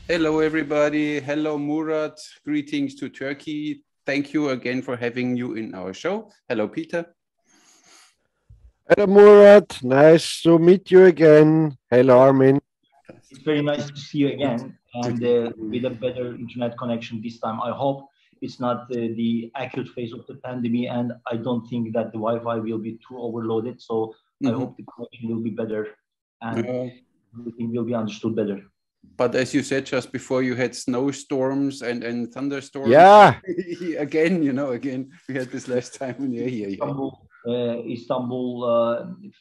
Hello, everybody. Hello, Murat. Greetings to Turkey. Thank you again for having you in our show. Hello, Peter. Hello, Murat. Nice to meet you again. Hello, Armin. It's very nice to see you again, and with a better internet connection this time. I hope it's not the acute phase of the pandemic, and I don't think that the Wi-Fi will be too overloaded. So I hope the connection will be better, and everything will be understood better. But as you said just before, you had snowstorms and thunderstorms. Yeah. Again, we had this last time. Istanbul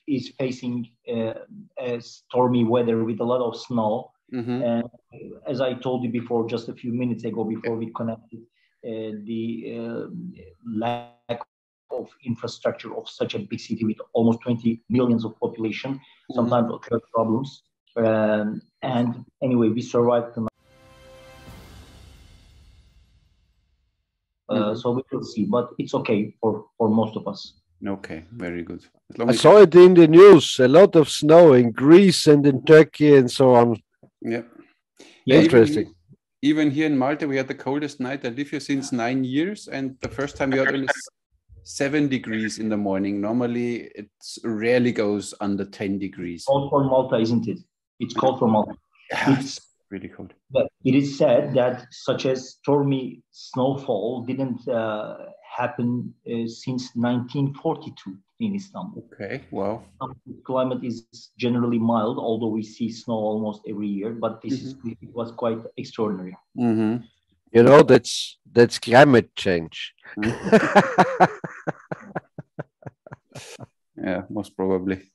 is facing a stormy weather with a lot of snow. And as I told you before, just a few minutes ago, before we connected, the lack of infrastructure of such a big city with almost 20 millions of population sometimes occur problems. And anyway, we survived the so we will see, but it's okay for most of us. Okay, very good. I saw it in the news, a lot of snow in Greece and in Turkey and so on. Yeah. Interesting. Even here in Malta, we had the coldest night. I live here since 9 years, and the first time we had only 7 degrees in the morning. Normally, it rarely goes under 10 degrees. Cold for Malta, isn't it? It's cold for Malta. It's really cold. But it is said that such a stormy snowfall didn't happen since 1942 in Istanbul. Okay, wow. The climate is generally mild, although we see snow almost every year, but it was quite extraordinary. You know, that's climate change. Yeah, most probably.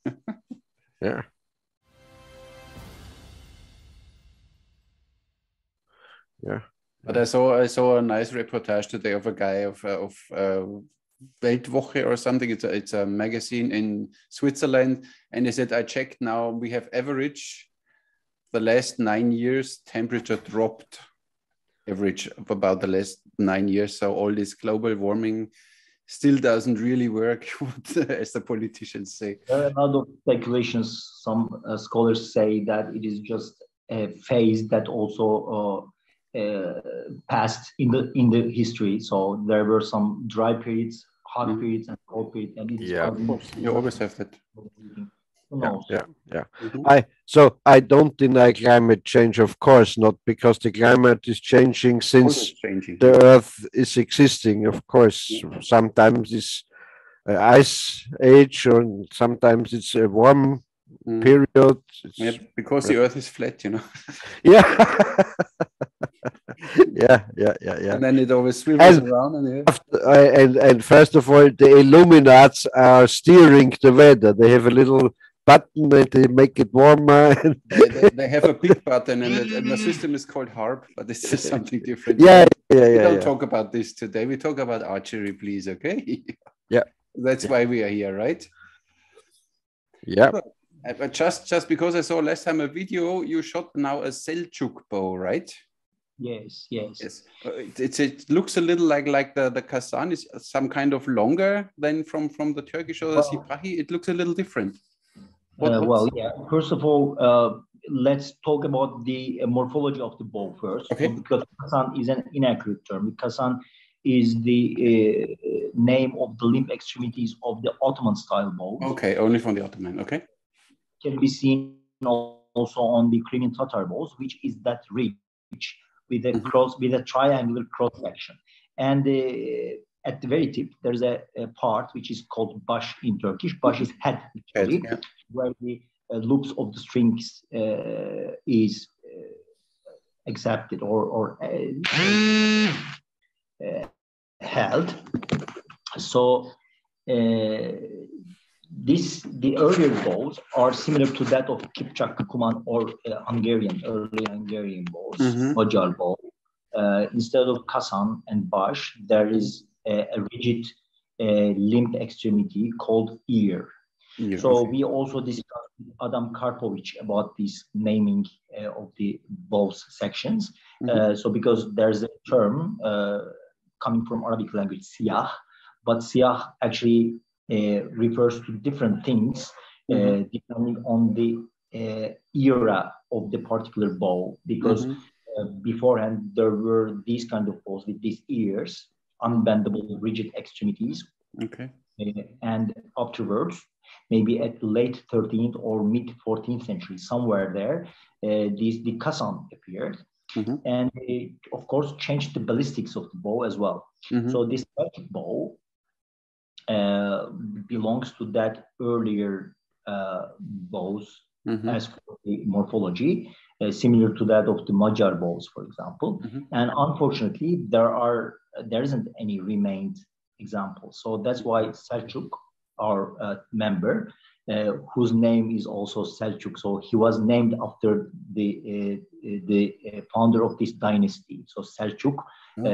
Yeah. Yeah. But I saw a nice reportage today of a guy of Weltwoche or something. It's a magazine in Switzerland, and he said, I checked now, we have average the last 9 years temperature dropped average of about the last 9 years. So all this global warming still doesn't really work, as the politicians say. There are a lot of speculations. Some scholars say that it is just a phase that also passed in the history. So there were some dry periods, hot periods, and cold periods. And of course, you always have that. Yeah. So I don't deny climate change, of course, not because the climate is changing since the Earth is existing. Of course, sometimes it's ice age, or sometimes it's a warm period. Yeah, because the Earth is flat, Yeah. yeah. And then it always swivels around. And first of all, the Illuminati are steering the weather. They have a little button and they make it warmer. They have a big button, and the system is called HARP, but this is something different. We don't talk about this today. We talk about archery, please, okay? Yeah. That's why we are here, right? Yeah. But just because I saw last time a video, you shot now a Selçuk bow, right? Yes. It looks a little like the Kazan is some kind of longer than from the Turkish or the Sipahi. It looks a little different. First of all, let's talk about the morphology of the bow first. Okay. So, because Kazan is an inaccurate term. The Kazan is the name of the limb extremities of the Ottoman style bow. Okay, only from the Ottoman. Okay. Can be seen also on the Crimean Tatar bows, which is that ridge with a cross, with a triangular cross section. And at the very tip, there's a part which is called bash in Turkish. Bash is head, actually, where the loops of the strings is accepted or held. So the earlier bows are similar to that of Kipchak, Kuman, or early Hungarian bows, Magyar bow. Instead of Kazan and bash, there is a rigid limb extremity called ear. So we also discussed with Adam Karpovich about this naming of the bows sections. So because there's a term coming from Arabic language, siyah, but siyah actually refers to different things depending on the era of the particular bow, because beforehand, there were these kind of bows with these ears, unbendable, rigid extremities. Okay. And afterwards, maybe at the late 13th or mid 14th century, somewhere there, the Kazan appeared. And it, of course, changed the ballistics of the bow as well. So this bow belongs to that earlier bows as for the morphology, similar to that of the Magyar bows, for example. And unfortunately, there isn't any remained example. So that's why Selçuk, our member, whose name is also Selçuk, so he was named after the founder of this dynasty. So Selçuk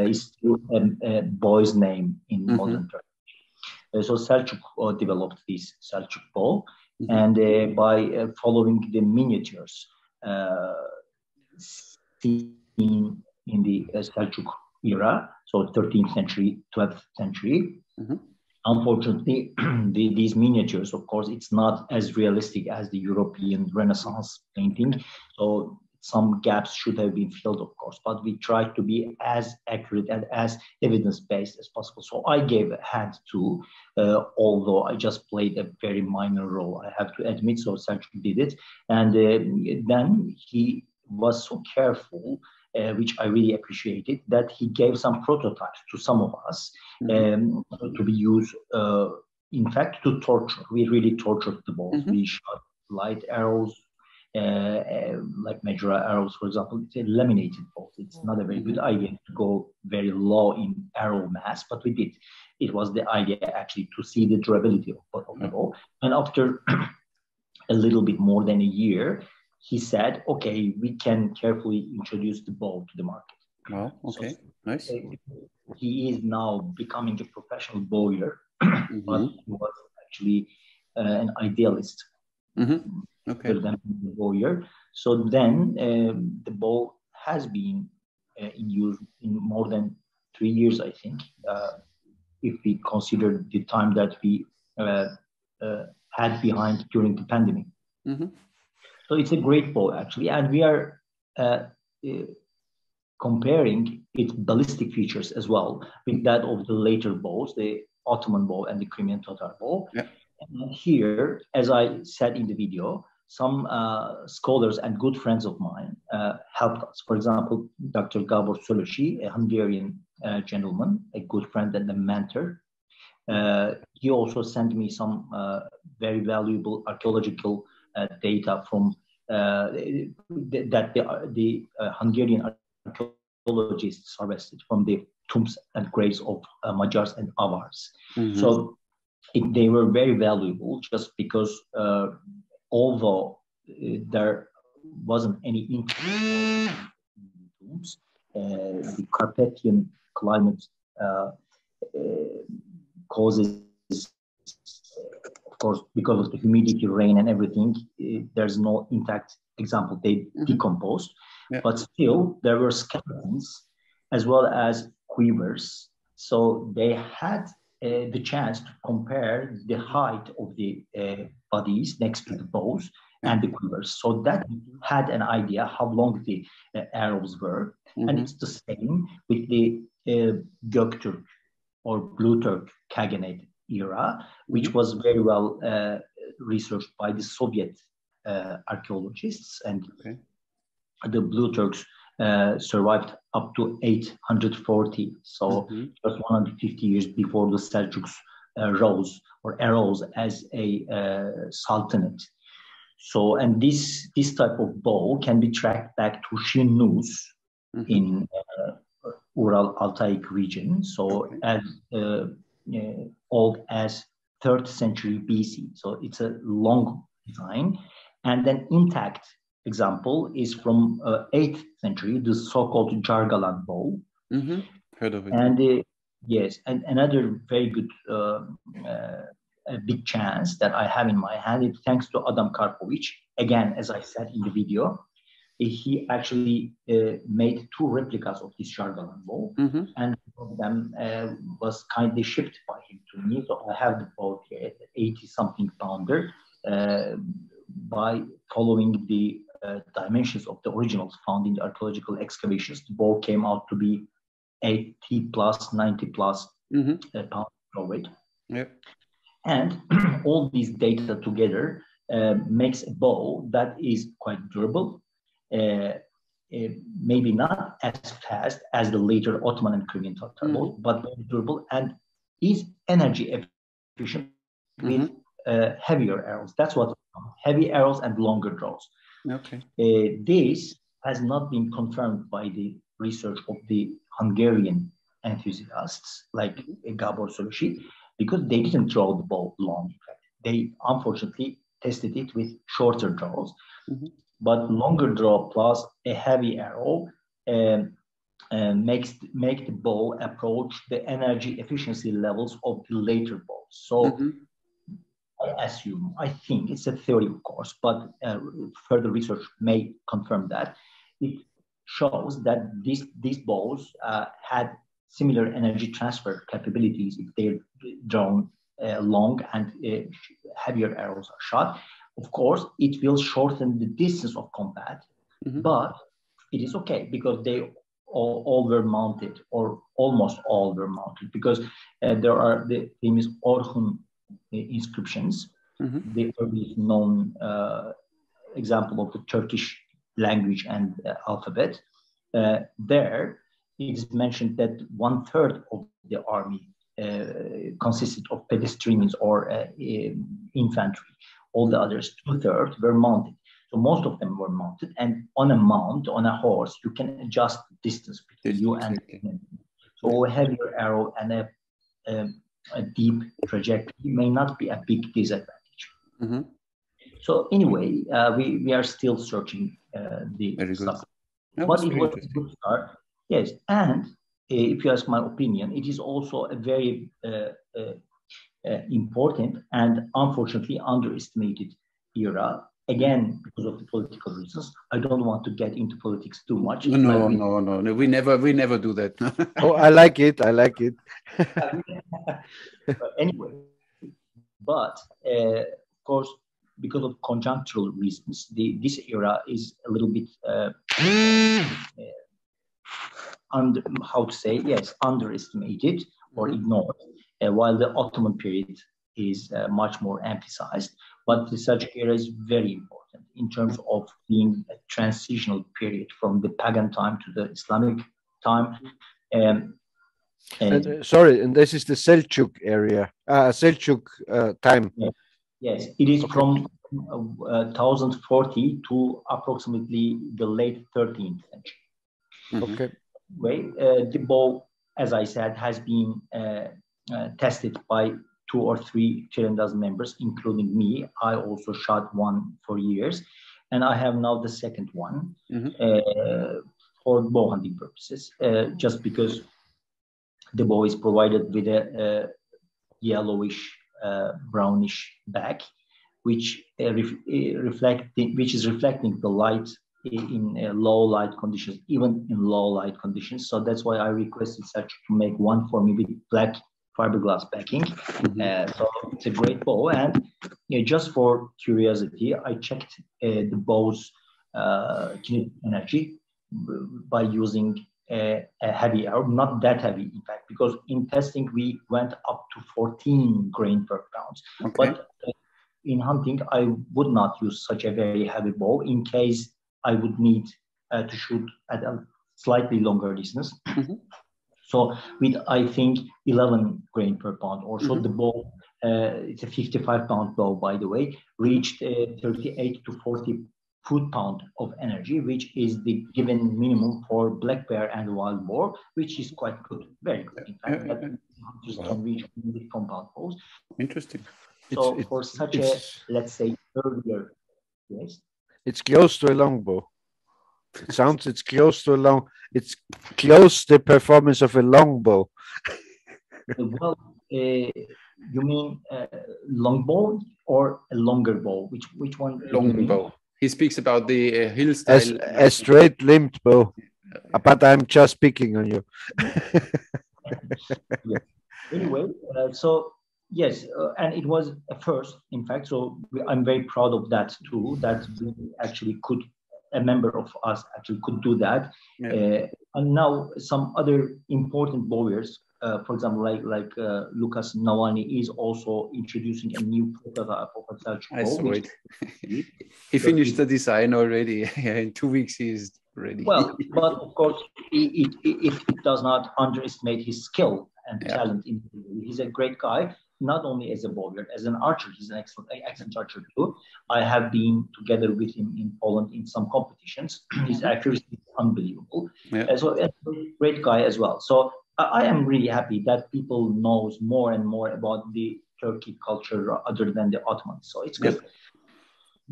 is still a boy's name in modern Turkey. So Selçuk developed this Selçuk bow, and by following the miniatures seen in the Selçuk era, so 13th century, 12th century. Unfortunately, these miniatures, of course, it's not as realistic as the European Renaissance painting. So some gaps should have been filled, of course, but we tried to be as accurate and as evidence-based as possible. So I gave a hand to, although I just played a very minor role, I have to admit, so Selçuk did it. And then he was so careful, which I really appreciated, that he gave some prototypes to some of us to be used, in fact, to torture. We really tortured the balls. We shot light arrows, like Majora arrows, for example. It's a laminated bolt. It's not a very good idea to go very low in arrow mass, but we did. It was the idea actually to see the durability of the bow. And after a little bit more than a year, he said, okay, we can carefully introduce the bow to the market. Wow, okay, so, nice. He is now becoming a professional bowyer, but he was actually an idealist. Okay. Than the bowyer. So then the bow has been in use in more than 3 years, I think, if we consider the time that we had behind during the pandemic. So it's a great bow, actually, and we are comparing its ballistic features as well with that of the later bows, the Ottoman bow and the Crimean Tatar bow. And here, as I said in the video, some scholars and good friends of mine helped us. For example, Dr. Gabor Soloshi, a Hungarian gentleman, a good friend and a mentor. He also sent me some very valuable archaeological data from that the Hungarian archaeologists harvested from the tombs and graves of Magyars and Avars. So they were very valuable just because although there wasn't any interest in tombs, the Carpathian climate causes, of course, because of the humidity, rain, and everything, there's no intact example. They decomposed, but still there were skeletons as well as quivers. So they had the chance to compare the height of the bodies next to the bows and the quivers. So that had an idea how long the arrows were. And it's the same with the Göktürk or Blue Turk Khaganate era, which was very well researched by the Soviet archaeologists. And the Blue Turks survived up to 840, so just 150 years before the Selçuks arose as a sultanate. So, and this type of bow can be tracked back to Shinnuz in Ural-Altaic region, so as old as 3rd century BC. So it's a long design, and then intact example is from 8th century, the so-called Jargalan bow. Heard of it. And yes, and another very good a big chance that I have in my hand is thanks to Adam Karpovic. Again, as I said in the video, he actually made 2 replicas of this Jargalan bow, and one of them was kindly shipped by him to me. So I have the bow here, 80-something pounder. By following the dimensions of the originals found in the archaeological excavations, the bow came out to be 80 plus, 90 plus pounds of weight. Yep. And all these data together makes a bow that is quite durable, maybe not as fast as the later Ottoman and Crimean Tatar bows, but very durable and is energy efficient with heavier arrows. That's what heavy arrows and longer draws. Okay. This has not been confirmed by the research of the Hungarian enthusiasts like Gabor Solosi, because they didn't draw the bow long. In fact, they unfortunately tested it with shorter draws, but longer draw plus a heavy arrow make the bow approach the energy efficiency levels of the later bows. So I think it's a theory, of course, but further research may confirm that. It shows that these bows had similar energy transfer capabilities if they're drawn long and heavier arrows are shot. Of course, it will shorten the distance of combat, but it is okay because they all were mounted, or almost all were mounted, because there are the famous Orhun inscriptions, the earliest known example of the Turkish language and alphabet. There, it is mentioned that 1/3 of the army consisted of pedestrians or infantry. All the others, 2/3, were mounted. So most of them were mounted, and on a mount, on a horse, you can adjust the distance between you and the enemy. So a heavier arrow and a deep trajectory may not be a big disadvantage. So anyway, we are still searching the stuff. But it was a good start. Yes, and if you ask my opinion, it is also a very important and unfortunately underestimated era. Again, because of the political reasons. I don't want to get into politics too much. No. We never do that. Oh, I like it. Anyway, but of course, because of conjunctural reasons, this era is a little bit underestimated or ignored, while the Ottoman period is much more emphasized. But the Seljuk era is very important in terms of being a transitional period from the pagan time to the Islamic time. Sorry, and this is the Seljuk area, Seljuk time. Yes, it is from 1040 to approximately the late 13th century. Okay. The bow, as I said, has been tested by 2 or 3 Tirandaz members, including me. I also shot one for years, and I have now the second one for bow hunting purposes, just because the bow is provided with a yellowish, brownish back, which is reflecting the light in low light conditions, even in low light conditions. So that's why I requested such to make one for me with black fiberglass backing. So it's a great bow. And just for curiosity, I checked the bow's kinetic energy by using a heavy arrow, not that heavy, in fact, because in testing we went up to 14 grain per pound. But in hunting, I would not use such a very heavy bow in case I would need to shoot at a slightly longer distance. So with, I think, 11 grain per pound or so, the bow, it's a 55-pound bow, by the way, reached 38 to 40 foot-pound of energy, which is the given minimum for black bear and wild boar, which is quite good, very good. In fact, hunters can reach with compound bows. Interesting. So for such a, let's say, earlier, yes? It's close to a longbow. It sounds, it's close to a long, it's close the performance of a longbow. Well, you mean longbow or a longer bow? Which one? Longbow. He speaks about the hill style. A straight limbed bow. But I'm just picking on you. Anyway, so yes, and it was a first, in fact. So I'm very proud of that too, that we actually could a member of us actually could do that. Yeah. And now some other important lawyers, for example, like Lucas Navalny, is also introducing a new prototype of a Selçuk I bow. saw it. He finished the design already. In 2 weeks he is ready. Well, but of course, it does not underestimate his skill and talent. He's a great guy, not only as a bowler, as an archer. He's an excellent archer too. I have been together with him in Poland in some competitions. His accuracy is unbelievable. So a great guy as well. So I am really happy that people knows more and more about the Turkey culture other than the Ottomans. So it's good.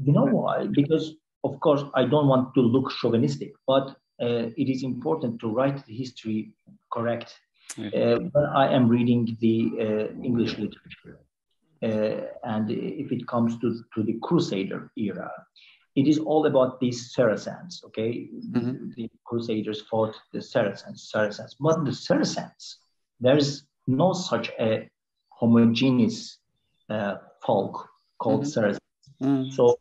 You know why? Because of course, I don't want to look chauvinistic, but it is important to write the history correct. But I am reading the English literature. And if it comes to the Crusader era, it is all about these Saracens, okay? The Crusaders fought the Saracens. But the Saracens, there's no such a homogeneous folk called Saracens. So,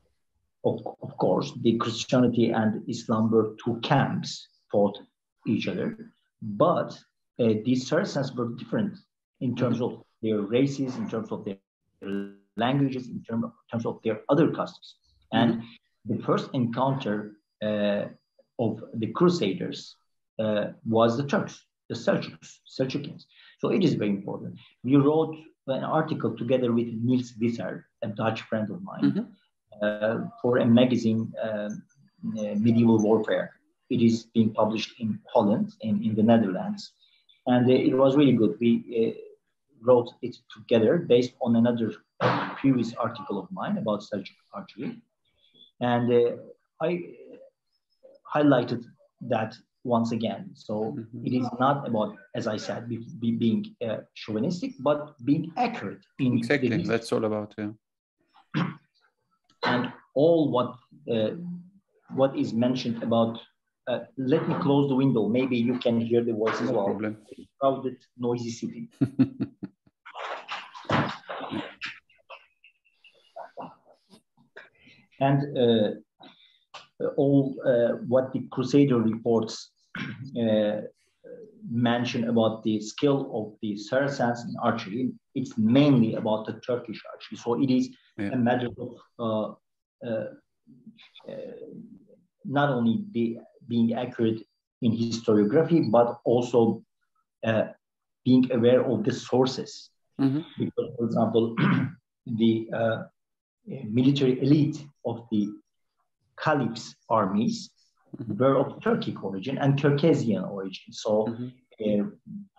of course, the Christianity and Islam were two camps, fought each other. But these Saracens were different in terms of their races, in terms of their languages, in terms of their other customs. And the first encounter of the Crusaders was the Turks, the Selçukians. So it is very important. We wrote an article together with Niels Visser, a Dutch friend of mine, for a magazine, Medieval Warfare. It is being published in Holland, in the Netherlands. And it was really good. We wrote it together based on another previous article of mine about Selçuk archery. And I highlighted that once again. So it is not about, as I said, being chauvinistic, but being accurate. Exactly, that's all about, And all what is mentioned about, let me close the window. Maybe you can hear the voice as well. Problem. Crowded, noisy city. And all what the Crusader reports mention about the skill of the Saracens in archery, it's mainly about the Turkish archery. So it is a matter of not only being accurate in historiography, but also being aware of the sources. Because, for example, the military elite of the Caliph's armies were of Turkic origin and Circassian origin. So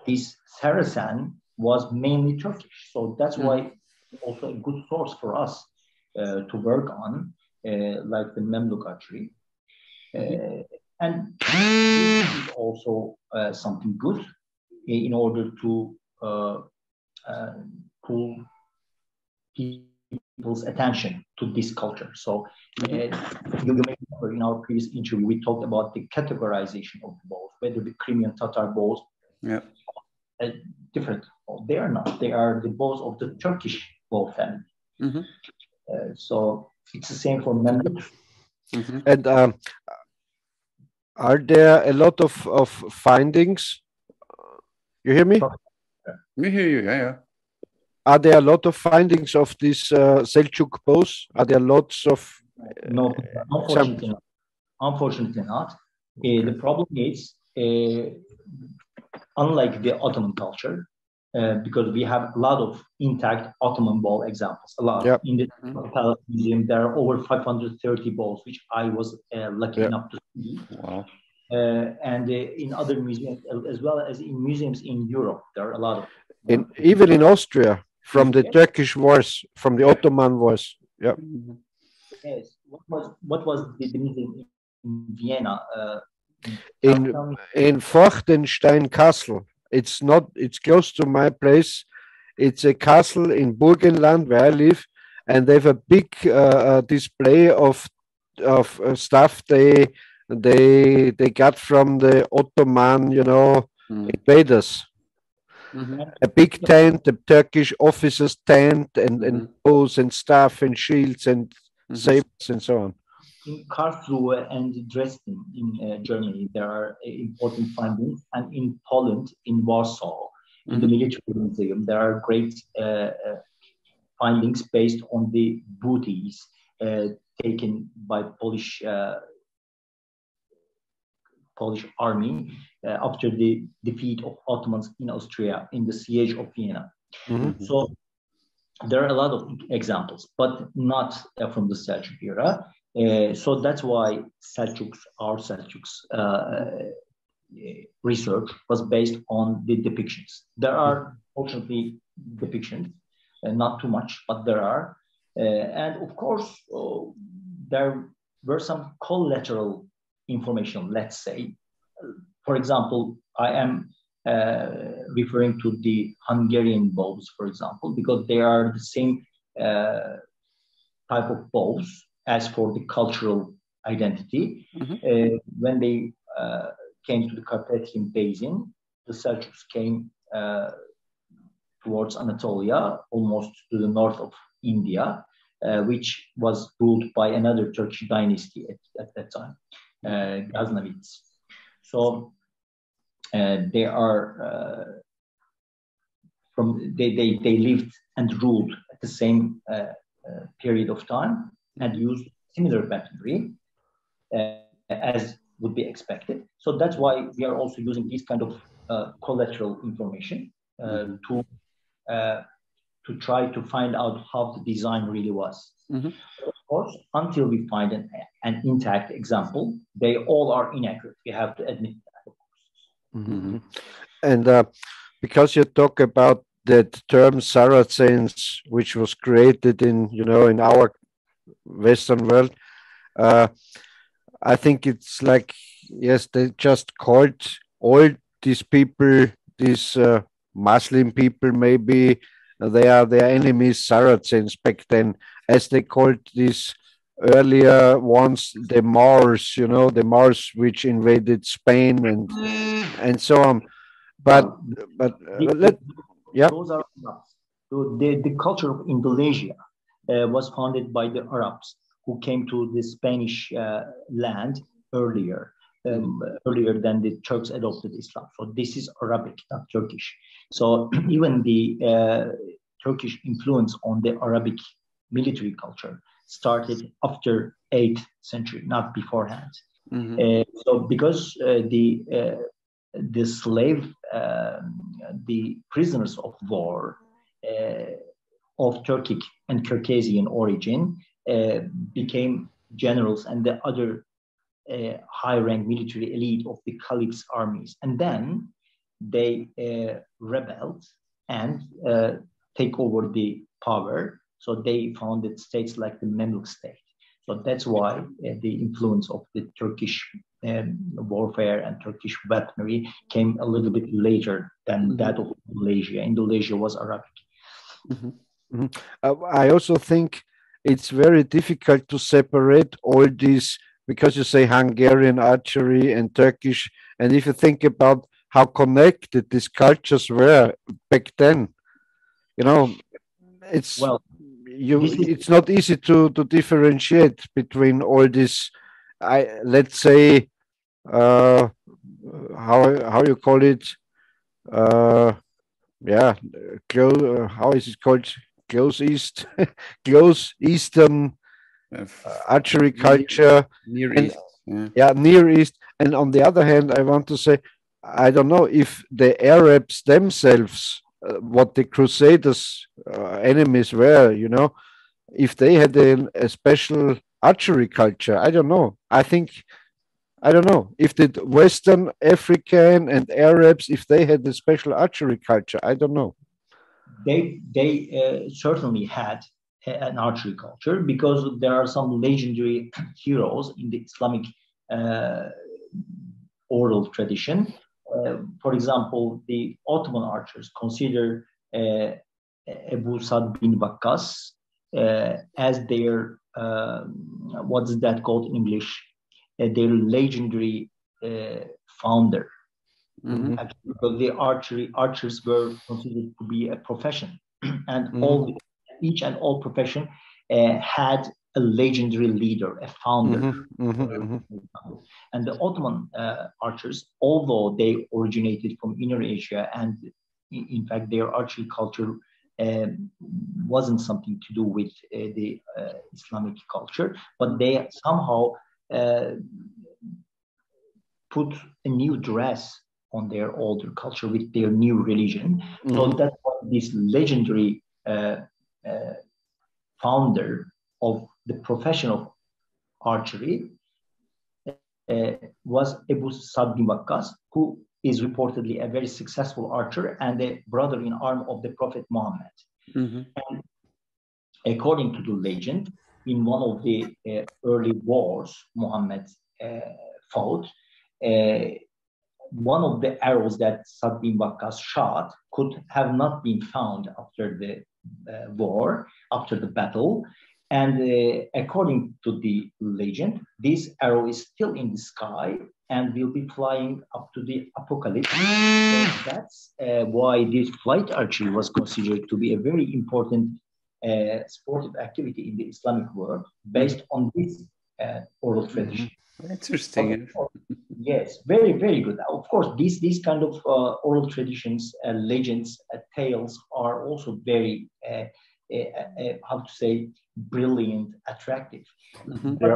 this Saracen was mainly Turkish. So that's why also a good source for us to work on, like the Memluk archery. And this is also something good in order to pull people's attention to this culture. So you may remember in our previous interview, we talked about the categorization of the bows, whether the Crimean Tatar bows are different. They are not. They are the bows of the Turkish bow family. So it's the same for Memluk. And are there a lot of findings? You hear me? We hear you, yeah. Are there a lot of findings of these Selçuk bows? Are there lots of... No, unfortunately not. The problem is, unlike the Ottoman culture, because we have a lot of intact Ottoman bow examples, a lot. In the Palace Museum, there are over 530 bows, which I was lucky enough to see. Wow. And in other museums, as well as in museums in Europe, there are a lot of. Even in Austria, from the Turkish wars, from the Ottoman wars. Yes. What was the museum in Vienna? In Forchtenstein Castle. It's close to my place. It's a castle in Burgenland where I live, and they have a big display of stuff they got from the Ottoman, invaders. A big tent, a Turkish officer's tent, and bows and staff and shields and sabers and so on. in Karlsruhe and Dresden in Germany, there are important findings, and in Poland, in Warsaw, in the military museum, there are great findings based on the booties taken by Polish army after the defeat of Ottomans in Austria in the siege of Vienna. So there are a lot of examples, but not from the Seljuk era. So that's why our Seljuks research was based on the depictions. There are fortunately depictions, not too much, but there are. And of course, there were some collateral information, let's say. For example, I am referring to the Hungarian bows, for example, because they are the same type of bows as for the cultural identity. When they came to the Carpathian Basin, the Seljuks came towards Anatolia, almost to the north of India, which was ruled by another Turkish dynasty at that time, Ghaznavids. So they are they lived and ruled at the same period of time and used similar weaponry as would be expected. So that's why we are also using this kind of collateral information to try to find out how the design really was. Of course, until we find an intact example, they all are inaccurate. We have to admit that, of course. And because you talk about that term Saracens, which was created in our Western world, I think it's like, yes, they just called all these people, these Muslim people, maybe they are their enemies, Saracens back then, as they called these earlier ones, the Moors, the Moors which invaded Spain and so on. But those are Arabs. So the culture of Indonesia was founded by the Arabs who came to the Spanish land earlier than the Turks adopted Islam. So this is Arabic, not Turkish. So even the Turkish influence on the Arabic military culture started after 8th century, not beforehand. So because the slave, the prisoners of war of Turkic and Caucasian origin became generals and the other high-rank military elite of the caliph's armies. And then they rebelled and take over the power. So they founded states like the Mamluk state. So that's why the influence of the Turkish warfare and Turkish weaponry came a little bit later than that of Indonesia. Indonesia was Arabic. I also think it's very difficult to separate all these, because you say Hungarian archery and Turkish, and if you think about how connected these cultures were back then, it's it's not easy to differentiate between all this. Let's say how you call it? How is it called? Close Eastern archery culture, Near East. Near East. And on the other hand, I want to say, I don't know if the Arabs themselves, what the Crusaders enemies were, if they had a special archery culture. I don't know. I don't know if the Western African and Arabs, if they had a special archery culture. I don't know. They certainly had an archery culture, because there are some legendary heroes in the Islamic oral tradition. For example, the Ottoman archers consider Abu Sa'd bin Waqqas as their, what's that called in English? Their legendary founder. Actually, because the archers were considered to be a profession, and each and all profession had a legendary leader, a founder. And the Ottoman archers, although they originated from Inner Asia, and in fact their archery culture wasn't something to do with the Islamic culture, but they somehow put a new dress on their older culture with their new religion. So that's why this legendary founder of the profession of archery was Abu Sa'd bin Waqqas, who is reportedly a very successful archer and a brother-in-arm of the Prophet Muhammad. And according to the legend, in one of the early wars Muhammad fought, one of the arrows that Sa'd bin Waqqas shot could have not been found after the war, after the battle. And according to the legend, this arrow is still in the sky and will be flying up to the apocalypse. So that's why this flight archery was considered to be a very important sportive activity in the Islamic world based on this oral tradition. Interesting. Yes, very, very good. Of course, these kind of oral traditions, legends, tales are also very, how to say, brilliant, attractive. They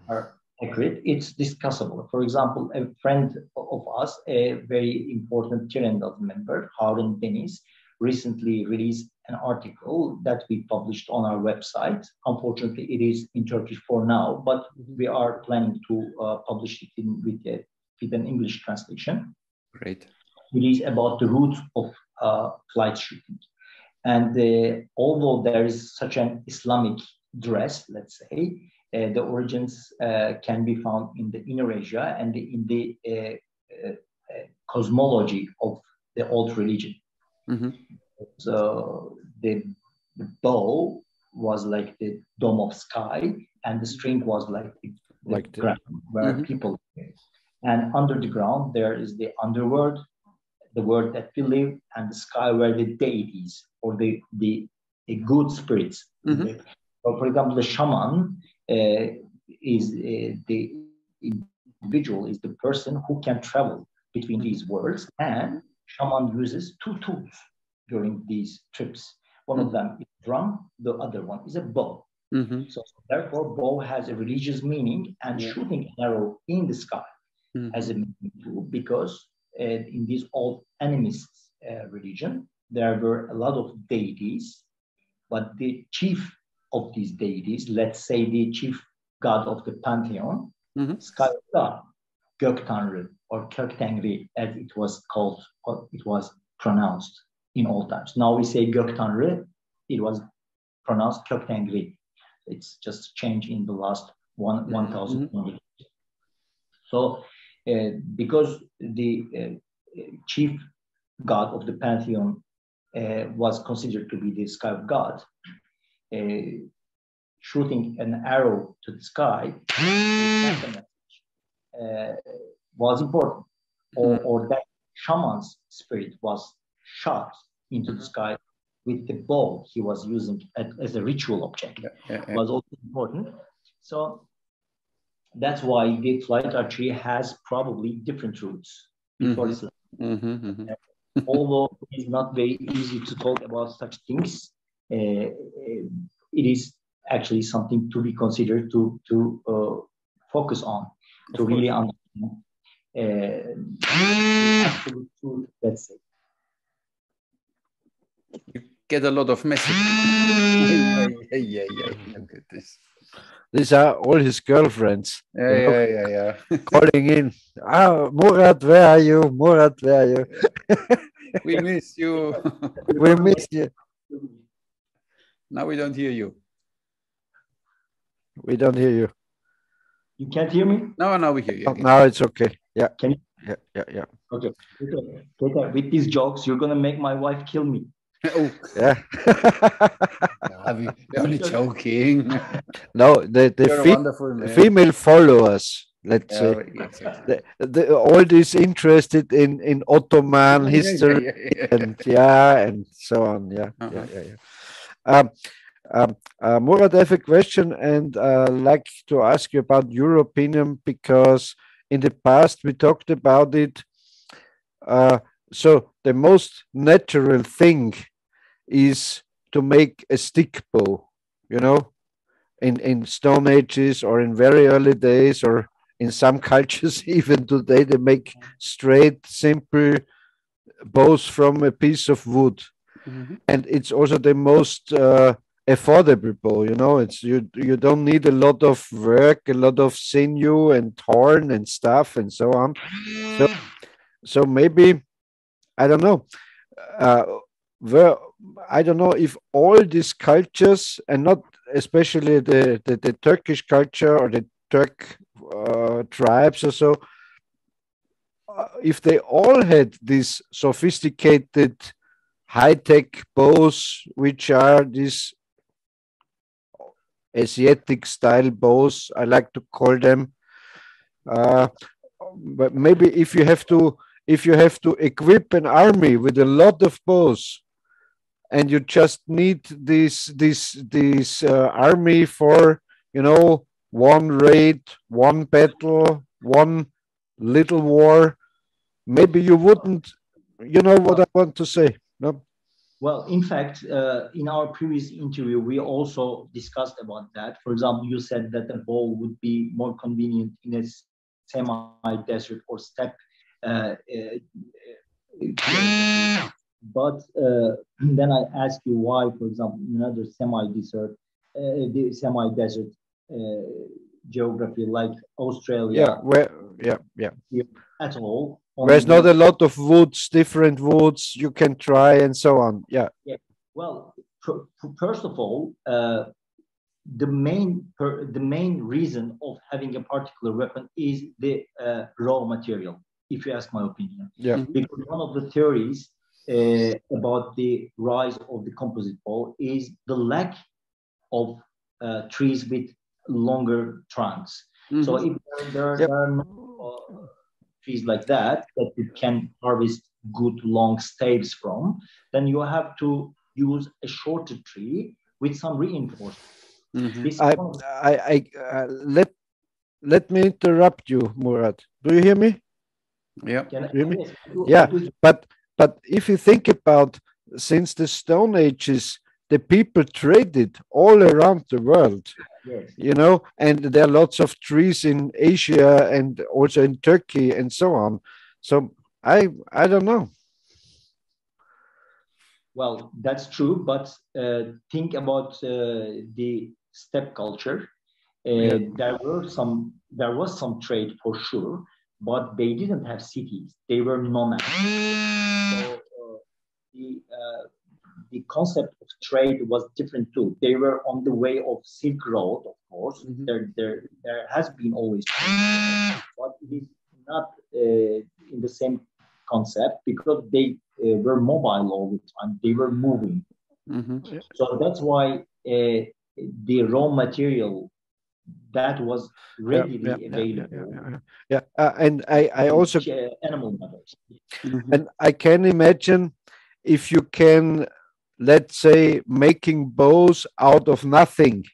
are accurate. It's discussable. For example, a friend of us, a very important Tirendaz member, Harun Deniz, recently released an article that we published on our website. Unfortunately, it is in Turkish for now, but we are planning to publish it with an English translation. Great. It is about the roots of flight shooting. And although there is such an Islamic dress, let's say, the origins can be found in the Inner Asia and in the cosmology of the old religion. So the bow was like the dome of sky, and the string was like the ground where people live. And under the ground, there is the underworld, the world that we live, and the sky where the deities or the good spirits. So, for example, the shaman is the individual, is the person who can travel between these worlds, and shaman uses two tools during these trips. One of them is drum, the other one is a bow. So therefore, bow has a religious meaning, and shooting an arrow in the sky has a meaning too, because in this old animist religion, there were a lot of deities, but the chief of these deities, let's say the chief god of the Pantheon, sky god, Gök Tanrı, or Kök Tengri, as it was called, or it was pronounced in old times. Now we say Gök Tanrı, it was pronounced Kök Tengri. It's just changed in the last 1,000 years. So because the chief god of the Pantheon was considered to be the sky of God, shooting an arrow to the sky was important, or that shaman's spirit was shot into the sky with the bow he was using as a ritual object. Was also important. So that's why the flight archery has probably different roots before Islam. Although it's not very easy to talk about such things, it is actually something to be considered, to focus on, to really understand the absolute truth, let's say. You get a lot of messages. Look at this. These are all his girlfriends. Yeah. Calling in. Murat, where are you? Murat, where are you? We miss you. We miss you. Now we don't hear you. We don't hear you. You can't hear me? No, now we hear you. Now it's okay. Yeah. Can you? Yeah. Okay. With these jokes, you're gonna make my wife kill me. Oh. Yeah. We're only joking. No, the female followers, let's say, all these interested in Ottoman history and so on. Murat, I have a question, and like to ask you about your opinion, because in the past we talked about it. So the most natural thing is to make a stick bow, you know, in Stone Ages or in very early days, or in some cultures even today, they make straight, simple bows from a piece of wood. And it's also the most affordable bow, you know. It's you don't need a lot of work, a lot of sinew and horn and stuff and so on. So maybe, I don't know, uh, where I don't know if all these cultures, and not especially the Turkish culture or the Turk tribes or so, if they all had these sophisticated high-tech bows, which are these Asiatic style bows, I like to call them. But maybe if you have to equip an army with a lot of bows, and you just need this army for, you know, one raid, one battle, one little war, maybe you wouldn't, you know what I want to say, no? Well, in fact, in our previous interview, we also discussed about that. For example, you said that a bow would be more convenient in a semi-desert or steppe. But then I ask you why, for example, in another semi-desert geography like Australia, at all. There's not a lot of woods, different woods you can try and so on. Yeah. Well, first of all, the main reason of having a particular weapon is the raw material, if you ask my opinion. Yeah. Because one of the theories about the rise of the composite bow is the lack of trees with longer trunks. So if there are no trees like that you can harvest good long staves from, then you have to use a shorter tree with some reinforcement. Let me interrupt you, Murat. Do you hear me? Yeah. Yes, yeah, but if you think about, since the Stone Ages, the people traded all around the world. Yes. You know, and there are lots of trees in Asia and also in Turkey and so on. So I don't know. Well, that's true, but think about the steppe culture. There was some trade for sure, but they didn't have cities. They were nomads. So the concept of trade was different too. They were on the way of Silk Road, of course. There has been always trade, but it is not in the same concept because they were mobile all the time. They were moving. So that's why the raw material that was readily available. And I also animal matters. And I can imagine, if you can, let's say, making bows out of nothing,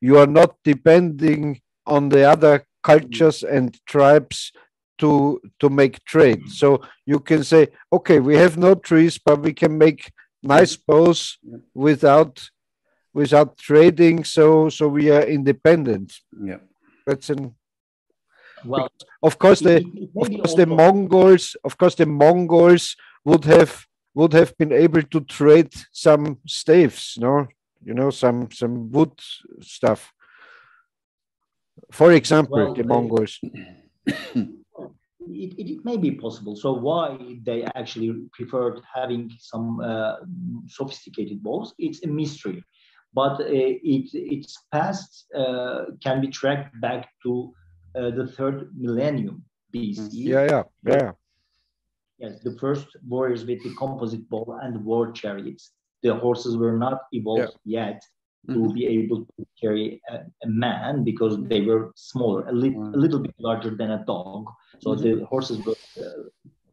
you are not depending on the other cultures and tribes to make trade. So you can say, okay, we have no trees, but we can make nice bows without trading. So we are independent. Yeah, that's an. Well, of course the Mongols would have been able to trade some staves, no, you know, some wood stuff. For example, the Mongols. It may be possible. So why they actually preferred having some sophisticated bows, it's a mystery. But its past can be tracked back to the 3rd millennium BC. Yeah. Yes, the first warriors with the composite bow and war chariots. The horses were not evolved yet to be able to carry a man because they were smaller, a little bit larger than a dog. So the horses were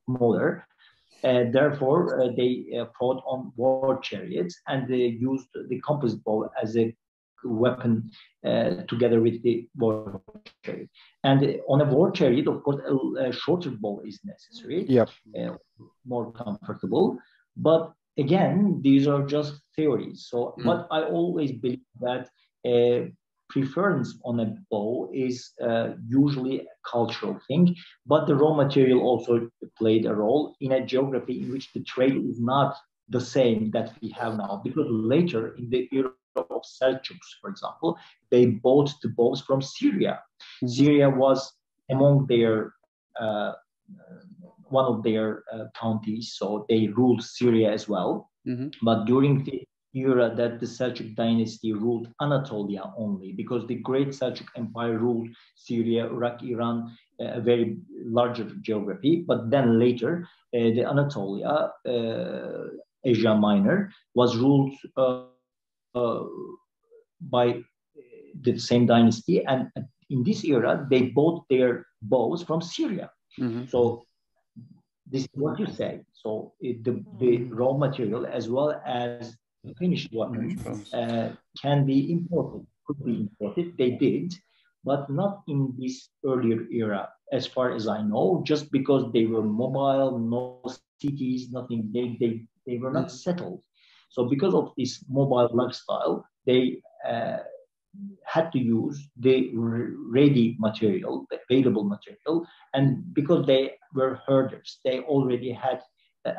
smaller. Therefore, they fought on war chariots, and they used the composite bow as a weapon together with the war chariot. And on a war chariot, of course, a shorter bow is necessary, more comfortable. But again, these are just theories. So, but I always believe that preference on a bow is usually a cultural thing, but the raw material also played a role in a geography in which the trade is not the same that we have now. Because later, in the era of Seljuks, for example, they bought the bows from Syria. Syria was among their one of their counties, so they ruled Syria as well. But during the era that the Seljuk dynasty ruled Anatolia only, because the great Seljuk Empire ruled Syria, Iraq, Iran, a very larger geography. But then later, the Anatolia, Asia Minor, was ruled by the same dynasty. And in this era, they bought their bows from Syria. So this is what you say. So the raw material as well as the finished weapon can be imported, could be imported. They did, but not in this earlier era, as far as I know, just because they were mobile, no cities, nothing, they were not settled. So because of this mobile lifestyle, they had to use the ready material, the available material, and because they were herders, they already had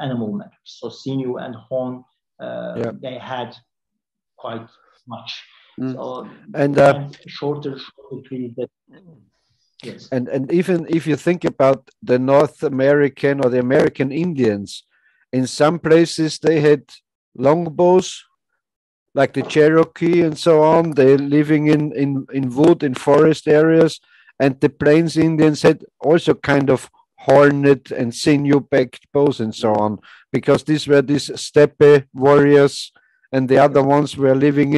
animal matters. So sinew and horn, they had quite much. So and shorter trees. Yes. And even if you think about the North American or the American Indians, in some places they had longbows, like the Cherokee and so on. They're living in wood, in forest areas, and the Plains Indians had also kind of horned and sinew-backed bows and so on, because these were these steppe warriors, and the other ones were living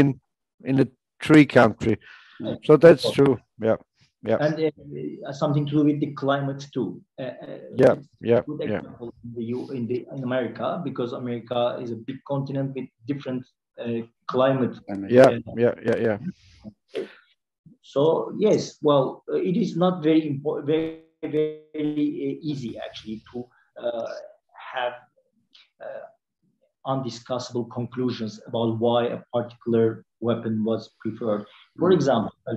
in a tree country. So that's true. Yeah. And something to do with the climate too. Good example in America, because America is a big continent with different climate. So yes, well, it is not very important, very easy actually to have undiscussable conclusions about why a particular weapon was preferred. For example, I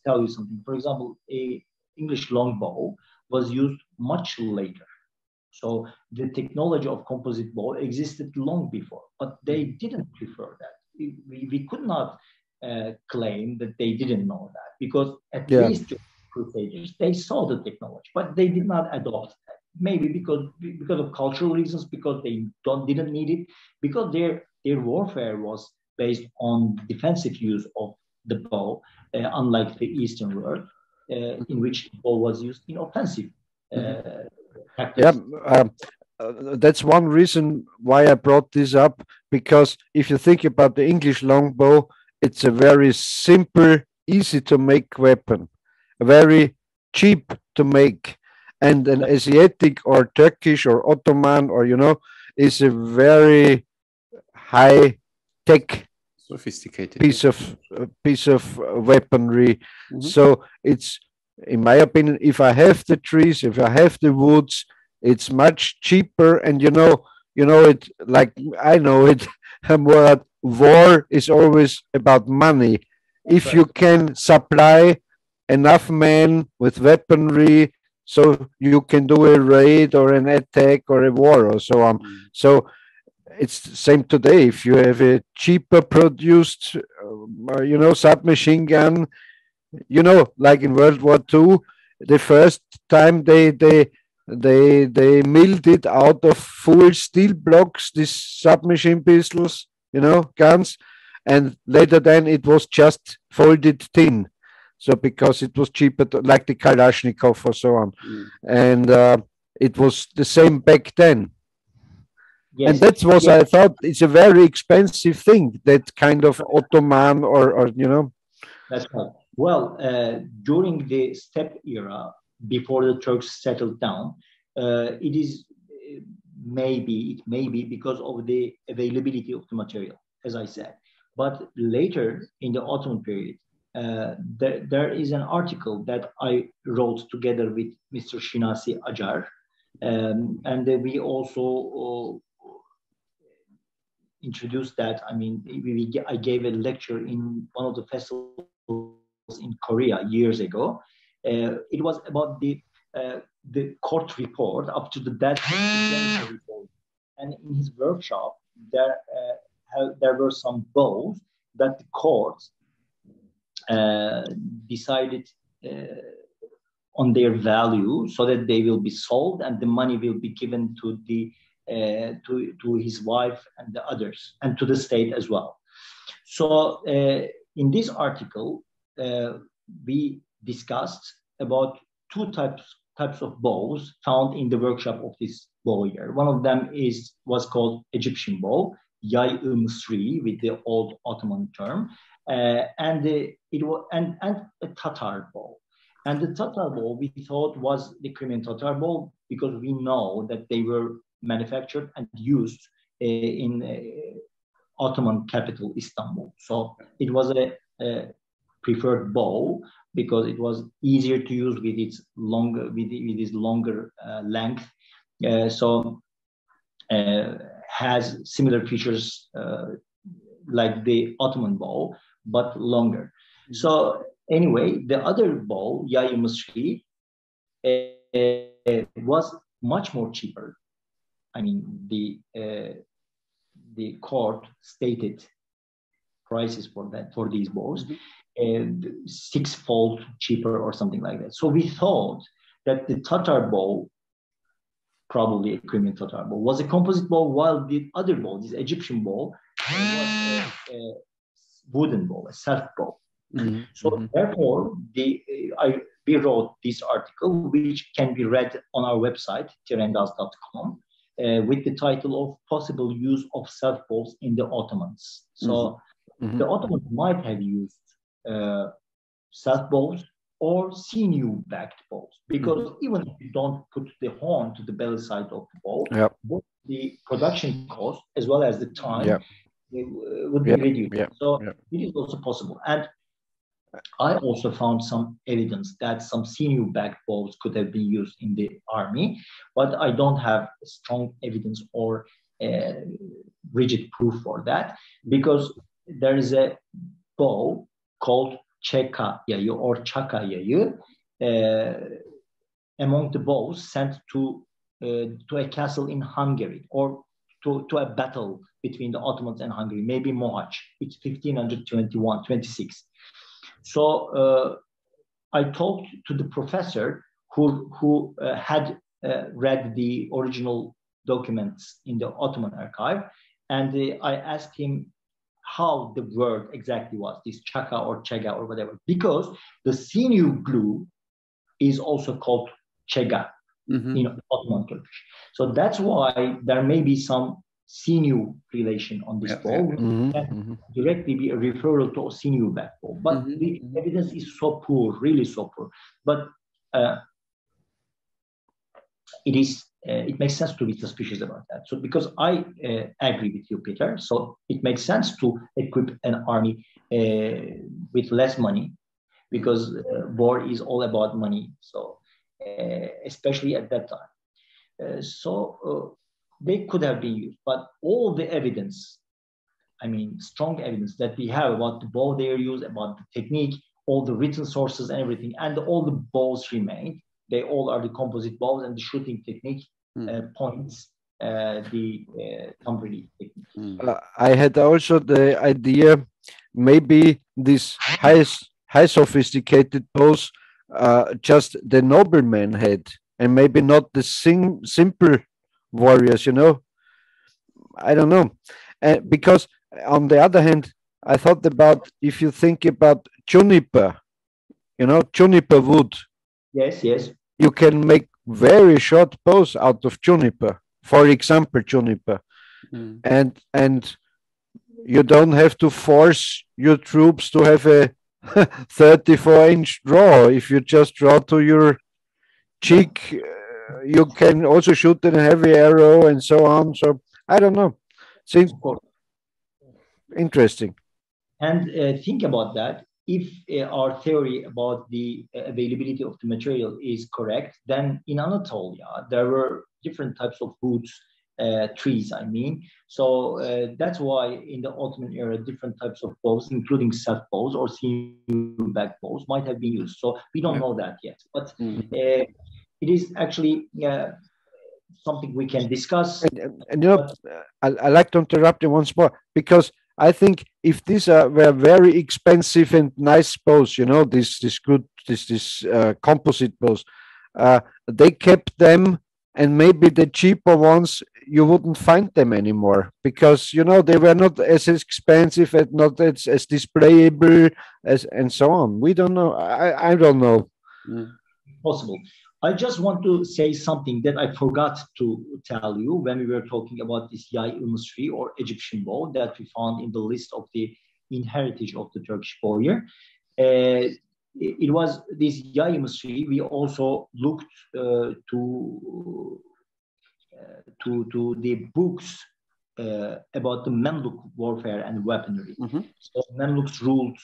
tell you something. For example, a English longbow was used much later. So the technology of composite bow existed long before, but they didn't prefer that. We could not claim that they didn't know that, because at least the Crusaders, they saw the technology, but they did not adopt that. Maybe because of cultural reasons, because they didn't need it, because their warfare was based on defensive use of the bow, unlike the Eastern world, in which the bow was used in offensive tactics. That's one reason why I brought this up, because if you think about the English longbow, it's a very simple, easy to make weapon, very cheap to make. And an Asiatic or Turkish or Ottoman or, is a very high tech, sophisticated piece of weaponry. So it's, in my opinion, if I have the trees, if I have the woods, it's much cheaper. And it, like I know it, Murat, war is always about money. If you can supply enough men with weaponry, so you can do a raid or an attack or a war or so on. So it's the same today. If you have a cheaper produced, submachine gun, like in World War II, the first time they milled it out of full steel blocks, these submachine pistols, guns, and later then it was just folded tin. So because it was cheaper, like the Kalashnikov or so on. And it was the same back then. Yes. And that was, I thought, it's a very expensive thing, that kind of Ottoman or. That's right. Well, during the steppe era, before the Turks settled down, it is it may be because of the availability of the material, as I said. But later in the Ottoman period, there is an article that I wrote together with Mr. Shinasi Acar, and we also introduced that. I mean, I gave a lecture in one of the festivals in Korea years ago. It was about the court report up to the death of the report. And in his workshop, there were some bows that the court decided on their value so that they will be sold and the money will be given to to his wife and the others and to the state as well. So in this article, we discussed about two types of bows found in the workshop of this lawyer. One of them was called Egyptian bow, Yay-i Mısri, with the old Ottoman term, and a Tatar bow. And the Tatar bow we thought was the Crimean Tatar bow because we know that they were manufactured and used in Ottoman capital Istanbul. So it was a preferred bow because it was easier to use with its longer length. Has similar features like the Ottoman bow, but longer. Mm-hmm. So anyway, the other bow, Yay-i Mısri, was much more cheaper. I mean, the court stated prices for these bows, sixfold cheaper or something like that. So we thought that the Tatar bow, probably a Crimean Tatar bow, was a composite bow, while the other bow, this Egyptian bow, was a wooden bow, a self bow. Mm-hmm. So therefore, we wrote this article, which can be read on our website, tirendaz.com, with the title of Possible Use of Self Bows in the Ottomans. So the Ottomans might have used self bows or sinew-backed bows, because even if you don't put the horn to the belly side of the bow, both the production cost as well as the time would be reduced. So it is also possible. And I also found some evidence that some sinew-backed bows could have been used in the army, but I don't have strong evidence or rigid proof for that, because there is a bow called Cheka Yayı or Chaka Yayı among the bows sent to a castle in Hungary, or to a battle between the Ottomans and Hungary, maybe Mohacs. It's 1521-26. So I talked to the professor who had read the original documents in the Ottoman archive, and I asked him how the word exactly was, this chaka or chega or whatever, because the sinew glue is also called chega in Ottoman Turkish. So that's why there may be some sinew relation on this bow, which can directly be a referral to a sinew-back bow. But the evidence is so poor, really so poor. But it makes sense to be suspicious about that. So because I agree with you, Peter, so it makes sense to equip an army with less money, because war is all about money. So especially at that time. They could have been used, but all the evidence, I mean, strong evidence that we have about the bow they used, about the technique, all the written sources and everything, and all the bows remained. They all are the composite bows, and the shooting technique points the thumb relief technique. I had also the idea maybe these high sophisticated bows just the nobleman had, and maybe not the simple warriors, I don't know. Because on the other hand, I thought about, if you think about juniper, juniper wood. Yes. You can make very short bows out of juniper, for example, juniper. And you don't have to force your troops to have a 34-inch draw. If you just draw to your cheek you can also shoot in a heavy arrow and so on. So I don't know. Seems interesting. And think about that. If our theory about the availability of the material is correct, then in Anatolia, there were different types of woods, trees, I mean. So that's why in the Ottoman era, different types of bows, including self bows or sinew-back bows, might have been used. So we don't know that yet. But it is actually something we can discuss. And you know, I like to interrupt you once more, because I think if these were very expensive and nice bows, you know, this composite bows, they kept them, and maybe the cheaper ones you wouldn't find them anymore, because you know they were not as expensive and not as displayable as and so on. We don't know. I don't know. Possible. I just want to say something that I forgot to tell you when we were talking about this yay ilmistry or Egyptian bow that we found in the list of the inheritage of the Turkish warrior. It was this yay ilmistry. We also looked to the books about the Mamluk warfare and weaponry. So Mamluks ruled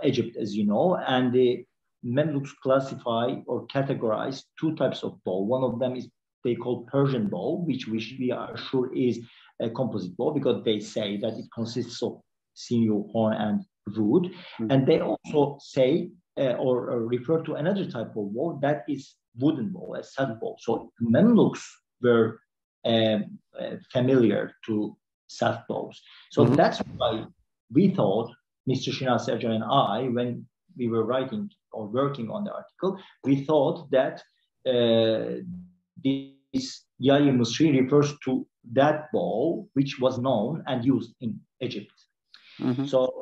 Egypt, as you know, and the Mamluks classify or categorize two types of bow. One of them is they call Persian bow, which we are sure is a composite bow, because they say that it consists of sinew, horn, and wood. And they also say or refer to another type of bow that is wooden bow, a saddle bow. So Mamluks were familiar to saddle bows. So that's why we thought, Mr. Shiraz Serjan and I, when we were writing or working on the article, we thought that this yay ilmistry refers to that bow which was known and used in Egypt. So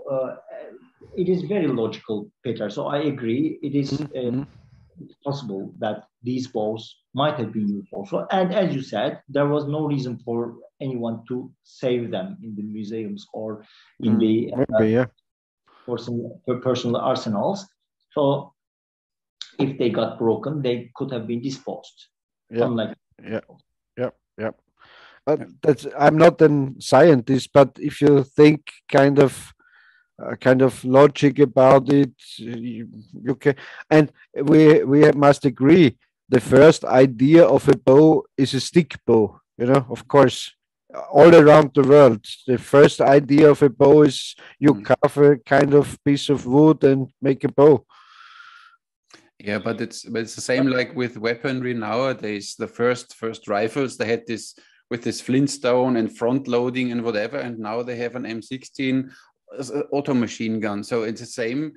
it is very logical, Peter. So I agree. It is possible that these bows might have been used also. And as you said, there was no reason for anyone to save them in the museums or in the personal arsenals. So if they got broken, they could have been disposed. I'm not a scientist, but if you think kind of logic about it, you can. And we must agree, the first idea of a bow is a stick bow. You know, of course, all around the world, the first idea of a bow is you carve a kind of piece of wood and make a bow. Yeah, but it's the same like with weaponry nowadays. The first rifles, they had this with this flintstone and front loading and whatever, and now they have an M16 auto machine gun. So it's the same.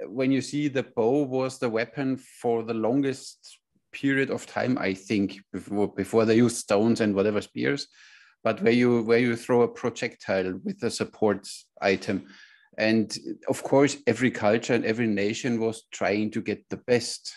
When you see, the bow was the weapon for the longest period of time, I think, before they used stones and whatever spears, but where you throw a projectile with a support item. And of course, every culture and every nation was trying to get the best,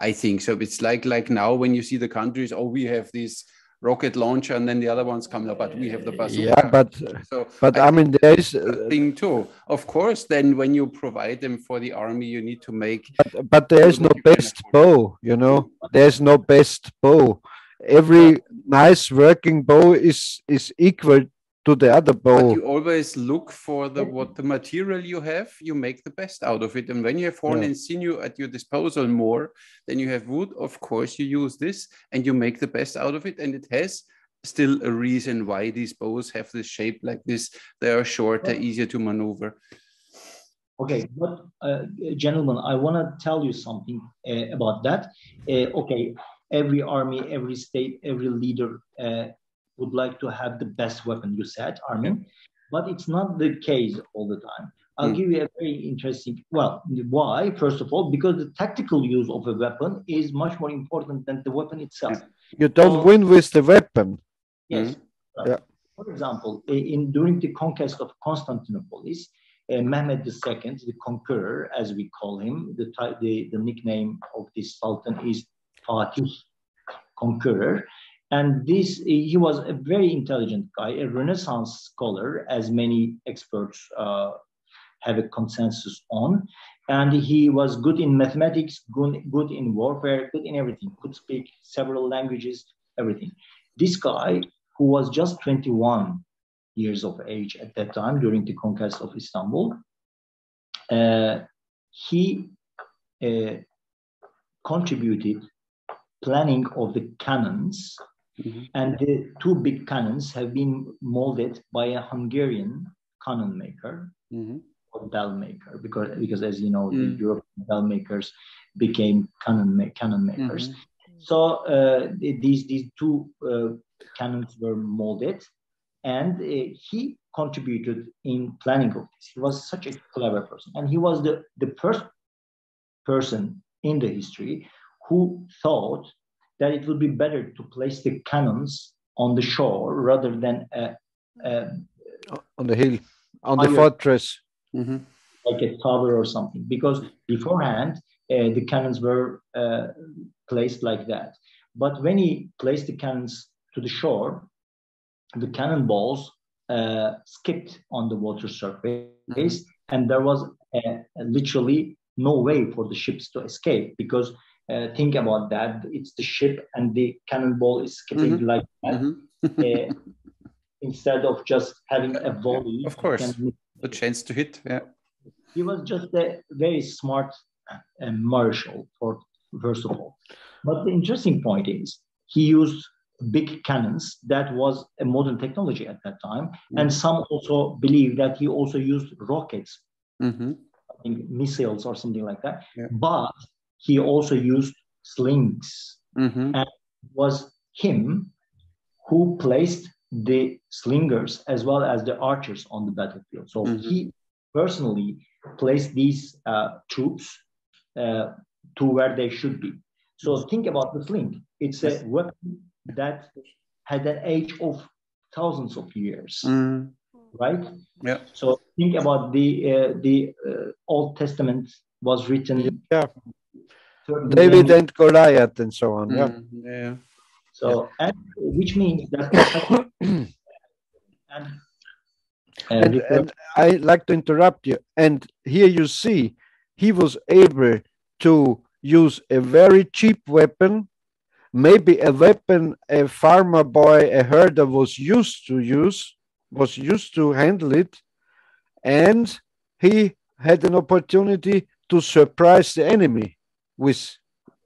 I think. So it's like now when you see the countries, oh, we have this rocket launcher, and then the other ones come up, but we have the bazooka. Yeah, but I mean, there is a thing too. Of course, then when you provide them for the army, you need to make. But there is no best bow, you know. There's no best bow. Every nice working bow is equal to the other bow. But you always look for what the material you have, you make the best out of it. And when you have horn and sinew at your disposal more than you have wood, of course you use this and you make the best out of it. And it has still a reason why these bows have this shape like this. They are shorter, easier to maneuver. Okay, but gentlemen, I want to tell you something about that. Okay, every army, every state, every leader would like to have the best weapon, you said, Armin, but it's not the case all the time. I'll give you a very interesting, well, why? First of all, because the tactical use of a weapon is much more important than the weapon itself. You don't win with the weapon. Yes. For example, during the conquest of Constantinople, Mehmed II, the conqueror, as we call him, the nickname of this sultan is Fatih, conqueror. And he was a very intelligent guy, a Renaissance scholar, as many experts have a consensus on. And he was good in mathematics, good in warfare, good in everything, could speak several languages, everything. This guy, who was just 21 years of age at that time during the conquest of Istanbul, he contributed planning of the cannons, and the two big cannons have been molded by a Hungarian cannon maker or bell maker, because as you know, the European bell makers became cannon makers. So these two cannons were molded, and he contributed in planning of this. He was such a clever person, and he was the first person in the history who thought that it would be better to place the cannons on the shore rather than on the hill, on the fortress, like a tower or something. Because beforehand, the cannons were placed like that. But when he placed the cannons to the shore, the cannonballs skipped on the water surface, and there was literally no way for the ships to escape, because think about that, it's the ship and the cannonball is skipping like that, instead of just having a volley. Of course, the chance to hit. Yeah, he was just a very smart marshal, first of all. But the interesting point is he used big cannons. That was a modern technology at that time, and some also believe that he also used rockets, I think missiles or something like that. But he also used slings, and it was him who placed the slingers as well as the archers on the battlefield. So he personally placed these troops to where they should be. So think about the sling. It's a weapon that had an age of thousands of years, right? Yeah. So think about the Old Testament was written. Yeah. David and Goliath and so on. Yeah. So, and which means that. and I like to interrupt you. And here you see, he was able to use a very cheap weapon, maybe a weapon a farmer boy, a herder was used to handle it, and he had an opportunity to surprise the enemy with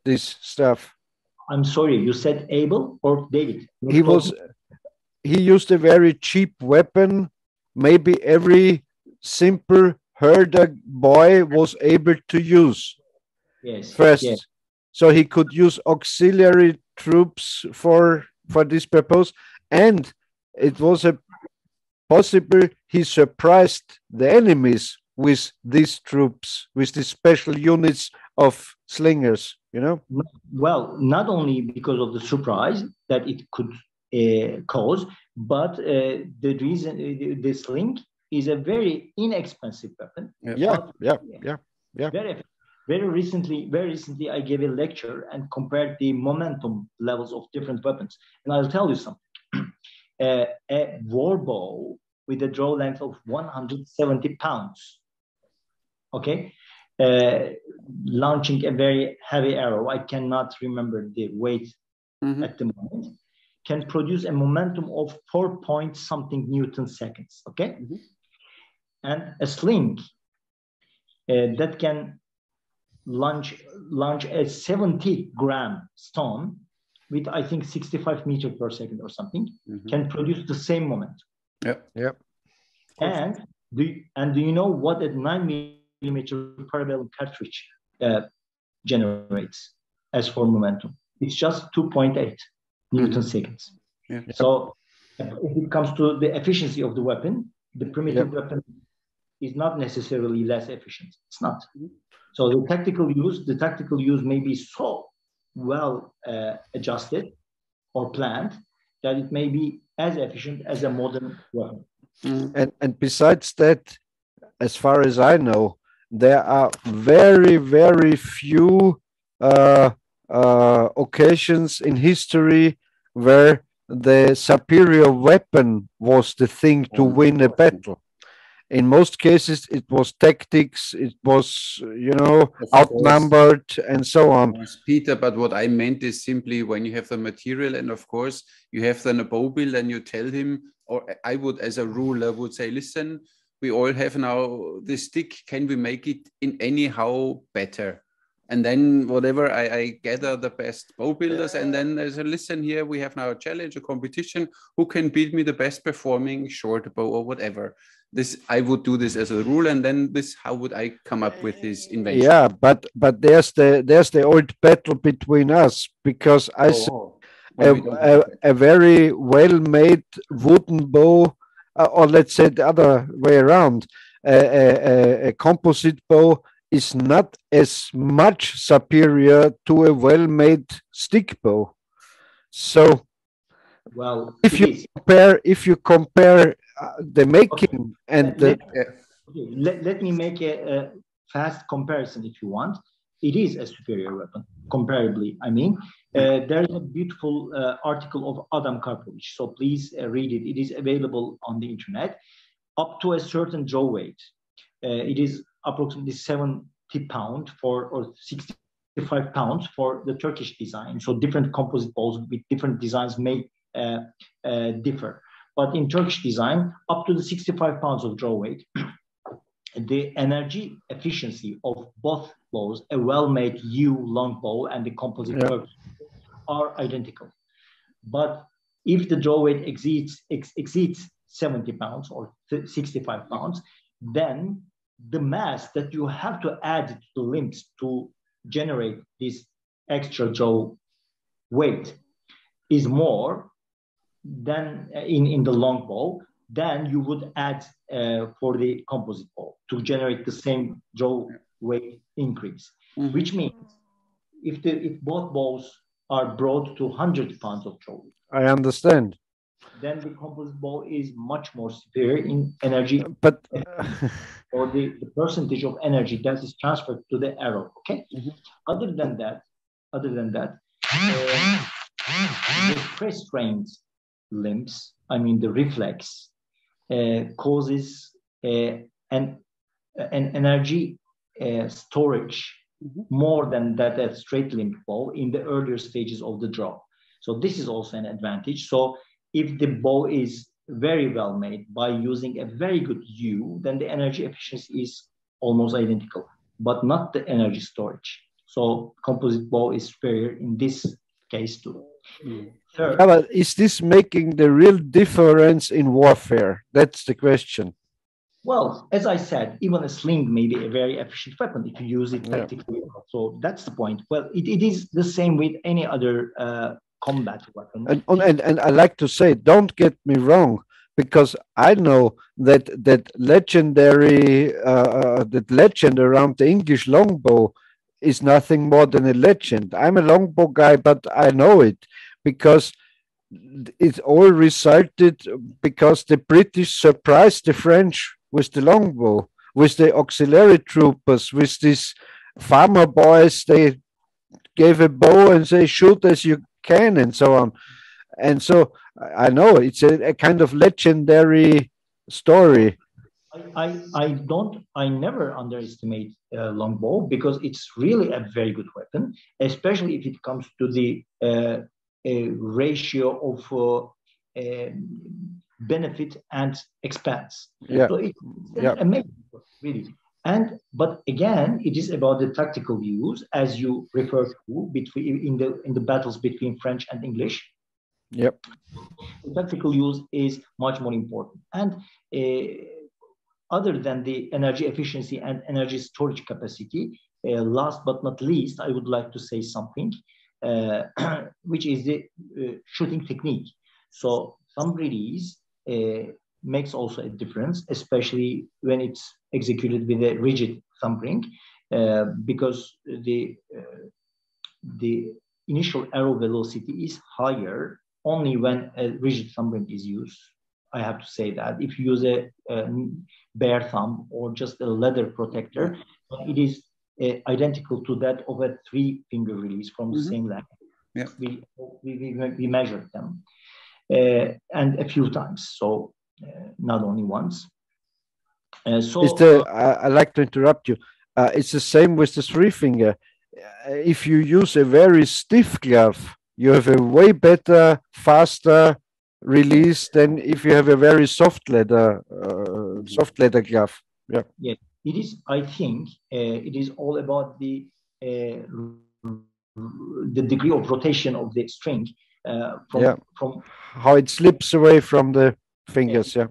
this stuff. I'm sorry, you said Abel or David? He used a very cheap weapon. Maybe every simple herder boy was able to use. Yes. First, yes. So he could use auxiliary troops for this purpose, and it was a possible he surprised the enemies with these troops, with these special units of slingers, you know? Well, not only because of the surprise that it could cause, but the reason the sling is a very inexpensive weapon. Very recently, I gave a lecture and compared the momentum levels of different weapons. And I'll tell you something. A war bow with a draw length of 170 pounds, okay? Launching a very heavy arrow, I cannot remember the weight at the moment, can produce a momentum of 4 point something Newton seconds, okay? And a sling that can launch a 70-gram stone with, I think, 65 meters per second or something, can produce the same momentum. Yep. And do you know what a 9mm parabellum cartridge generates as for momentum? It's just 2.8 Newton seconds. So if it comes to the efficiency of the weapon, the primitive weapon is not necessarily less efficient. It's not. So the tactical use may be so well adjusted or planned that it may be as efficient as a modern weapon. And besides that, as far as I know, there are very, very few occasions in history where the superior weapon was the thing to win a battle. in most cases it was tactics, it was, you know, outnumbered and so on. Yes, Peter, but what I meant is simply when you have the material, and of course you have then a bow build, and you tell him, or I would, as a rule, I would say, listen, we all have now this stick, can we make it in anyhow better? And then whatever, I gather the best bow builders, and then I say, listen, here we have now a challenge, a competition, who can build me the best performing short bow or whatever. This, I would do this as a rule, and then this, how would I come up with this invention? Yeah, but there's the old battle between us, because I a very well-made wooden bow, or let's say the other way around, a composite bow is not as much superior to a well-made stick bow. So, well, if you compare the making and let me make a fast comparison if you want. It is a superior weapon, comparably. I mean, there is a beautiful article of Adam Karpovich, so please read it. It is available on the internet. Up to a certain draw weight, it is approximately 70 pounds or 65 pounds for the Turkish design. So different composite balls with different designs may differ. But in Turkish design, up to the 65 pounds of draw weight, the energy efficiency of both bows, a well-made U long bow and the composite curve, are identical. But if the draw weight exceeds 70 pounds or 65 pounds, then the mass that you have to add to the limbs to generate this extra draw weight is more than in the long bow than you would add for the composite bow to generate the same draw weight increase. Which means if both bows are brought to 100 pounds of draw weight, I understand, then the composite bow is much more superior in energy, but or the percentage of energy that is transferred to the arrow. Okay. Other than that, the press-trained limbs, I mean the reflex, causes an energy storage more than that a straight limbed bow in the earlier stages of the draw. So this is also an advantage. So if the bow is very well made by using a very good U, then the energy efficiency is almost identical, but not the energy storage. So composite bow is superior in this case too. Third, but is this making the real difference in warfare? That's the question. Well, as I said, even a sling may be a very efficient weapon if you use it tactically. So that's the point. Well, it is the same with any other combat weapon. And I like to say, don't get me wrong, because I know that legend around the English longbow is nothing more than a legend. I'm a longbow guy, but I know it because it all resulted because the British surprised the French with the longbow, with the auxiliary troopers, with these farmer boys. They gave a bow and say, shoot as you can, and so on. And so I know it's a kind of legendary story. I never underestimate longbow because it's really a very good weapon, especially if it comes to the ratio of benefit and expense. Yeah. So it's amazing, really. But again, it is about the tactical use, as you referred to between in the battles between French and English. Yep. The tactical use is much more important. And other than the energy efficiency and energy storage capacity, last but not least, I would like to say something, which is the shooting technique. So thumb release makes also a difference, especially when it's executed with a rigid thumb ring, because the initial arrow velocity is higher only when a rigid thumb ring is used. I have to say that if you use a bare thumb or just a leather protector, it is identical to that of a 3-finger release from the same length. Yeah. We measured them and a few times, so not only once. I like to interrupt you. It's the same with the three finger. If you use a very stiff glove, you have a way better, faster release than if you have a very soft leather glove. Yeah. Yes, it is. I think it is all about the degree of rotation of the string from how it slips away from the fingers. Yeah.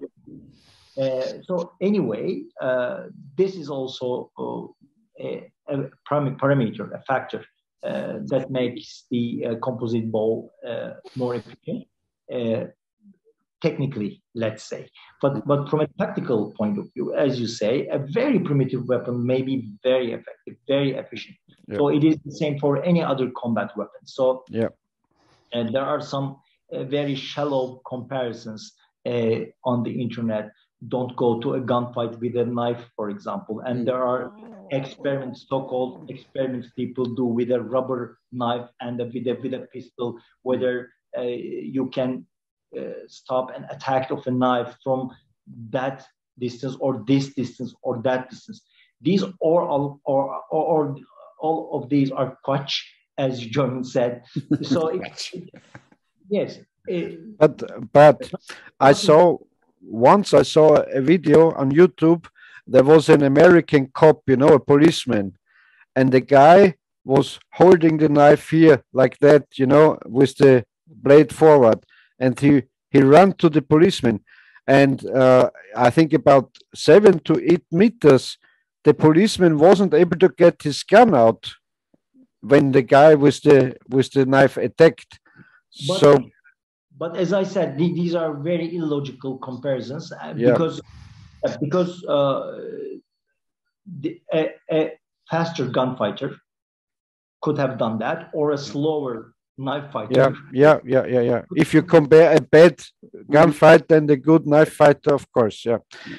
So anyway, this is also a parameter, a factor that makes the composite bow more efficient, technically, let's say. But from a tactical point of view, as you say, a very primitive weapon may be very effective, very efficient. Yeah. So it is the same for any other combat weapon. So there are some very shallow comparisons on the internet. Don't go to a gunfight with a knife, for example. And there are experiments, so-called experiments people do with a rubber knife and with a pistol, whether you can stop an attack of a knife from that distance or this distance or that distance. These all of these are quatsch, as German said. So yes. But I saw a video on YouTube. There was an American cop, a policeman, and the guy was holding the knife here like that, with the blade forward, and he ran to the policeman, and I think about 7 to 8 meters, the policeman wasn't able to get his gun out when the guy with the knife attacked. But as I said, these are very illogical comparisons because a faster gunfighter could have done that, or a slower knife fighter. Yeah. If you compare a bad gunfight and a good knife fighter, of course,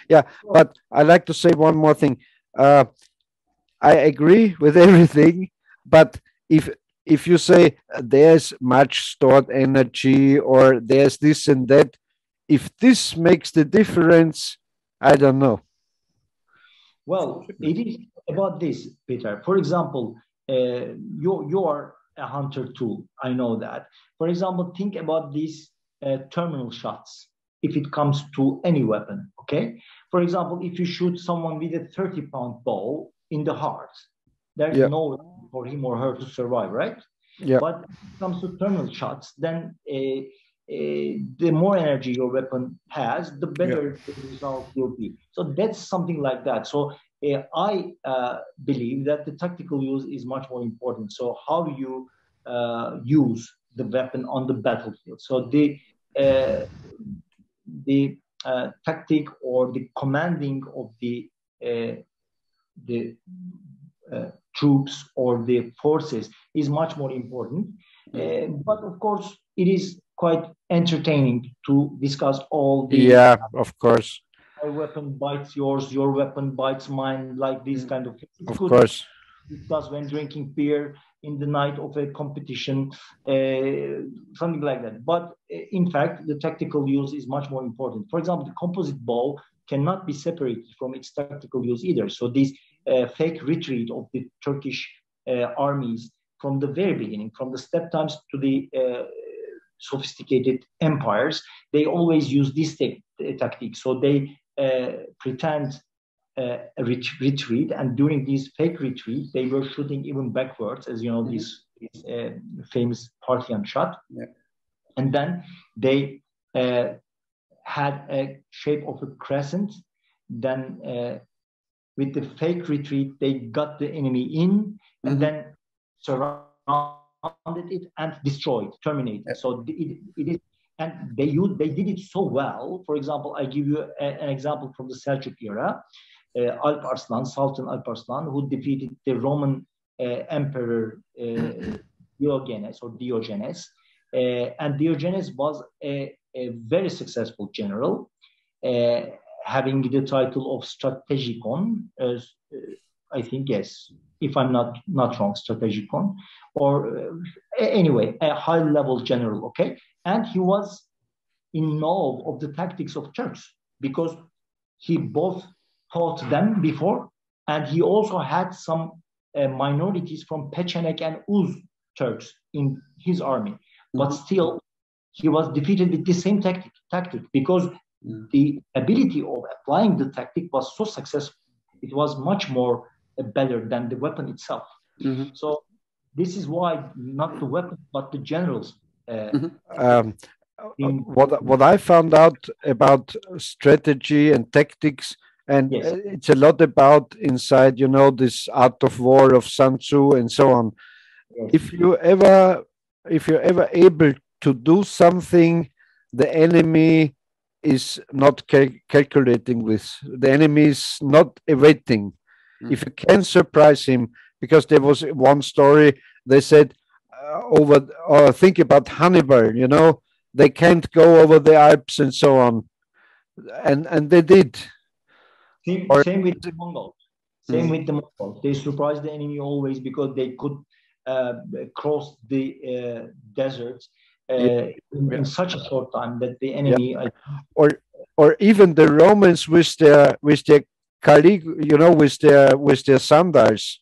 yeah. But I like to say one more thing. I agree with everything, but if you say there's much stored energy or there's this and that, if this makes the difference, I don't know. Well, it is about this, Peter. For example, you are a hunter tool. I know that. For example, think about these terminal shots if it comes to any weapon, okay? For example, if you shoot someone with a 30-pound bow in the heart, there's no way for him or her to survive, right? Yeah. But when it comes to terminal shots, then the more energy your weapon has, the better the result will be. So that's something like that. So I believe that the tactical use is much more important. So how do you use the weapon on the battlefield? So the tactic or the commanding of the troops or the forces is much more important. But of course, it is quite entertaining to discuss all the... Yeah, of course. My weapon bites yours, your weapon bites mine, like these kind of things. Of course. Discuss when drinking beer in the night of a competition, something like that. But in fact, the tactical use is much more important. For example, the composite bow cannot be separated from its tactical use either. So this fake retreat of the Turkish armies from the very beginning, from the steppe times to the sophisticated empires, they always use this tactic. So they pretend a retreat, and during this fake retreat, they were shooting even backwards, as you know, this famous Pantheon shot. Yeah. And then they had a shape of a crescent. Then with the fake retreat, they got the enemy in and then surrounded it and destroyed, terminated. Yeah. So it is, and they did it so well. For example, I give you an example from the Selçuk era. Alp Arslan, Sultan Alp Arslan, who defeated the Roman Emperor Diogenes. And Diogenes was a very successful general, having the title of strategikon, I think, yes, if I'm not wrong, strategikon, or anyway, a high-level general, okay? And he was in awe of the tactics of Turks because he both fought them before, and he also had some minorities from Pechenek and Uz Turks in his army. But still, he was defeated with the same tactic because the ability of applying the tactic was so successful. It was much more better than the weapon itself. So this is why not the weapon, but the generals. What I found out about strategy and tactics, and it's a lot about inside, you know, this art of war of Sun Tzu and so on. If you're ever able to do something the enemy is not calculating with, the enemy is not awaiting. If you can surprise him, because there was one story, they said, think about Hannibal, you know, they can't go over the Alps and so on. And they did. Same with the Mongols. Same with the Mongols. They surprised the enemy always because they could cross the deserts in such a short time that the enemy. Or even the Romans with their you know, with their sandals.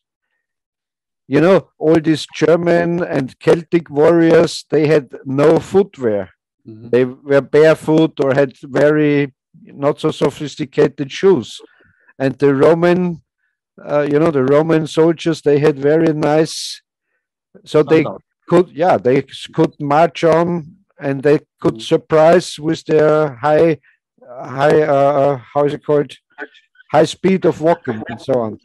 You know, all these German and Celtic warriors, they had no footwear. They were barefoot or had very not so sophisticated shoes. And the Roman, you know, the Roman soldiers, they had very nice, so they could march on, and they could surprise with their high, how is it called? High speed of walking and so on.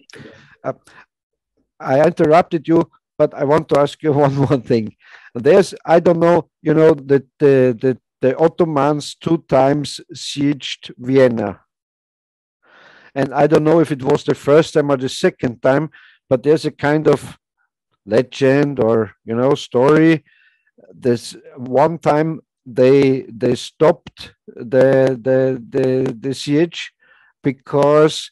I interrupted you, but I want to ask you one more thing. There's, I don't know, you know, that the Ottomans 2 times sieged Vienna. And I don't know if it was the first time or the second time, but there's a kind of legend or, you know, story. This one time they stopped the siege because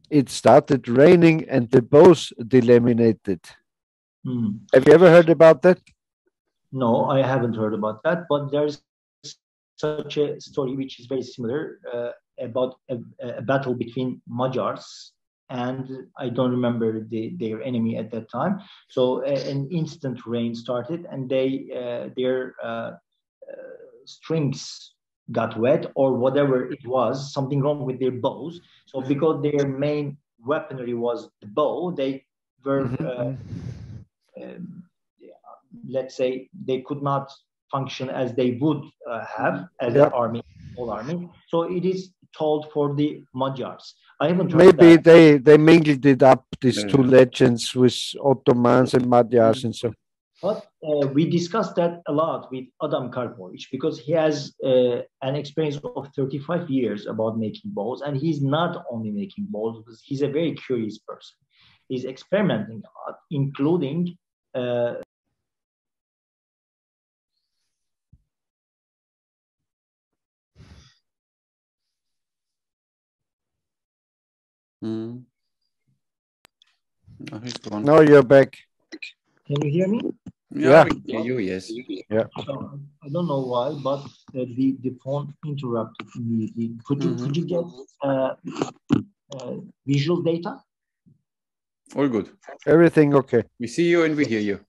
it started raining and the bows delaminated. Have you ever heard about that? No, I haven't heard about that, but there's such a story which is very similar about a battle between Magyars and I don't remember their enemy at that time. So an instant rain started and their strings got wet or whatever it was, something wrong with their bows. So because their main weaponry was the bow, they were, let's say, they could not function as they would have as an army, whole army. So it is told for the Magyars. I haven't heard maybe that. they mingled it up, these two legends with Ottomans and Magyars and so. But we discussed that a lot with Adam Karpovich because he has an experience of 35 years about making bows, and he's not only making bows, because he's a very curious person. He's experimenting a lot, including Now you're back. Can you hear me? Yeah. You, yes. Yeah. So, I don't know why, but the phone interrupted immediately. Could you get visual data? All good. Everything okay. We see you and we hear you.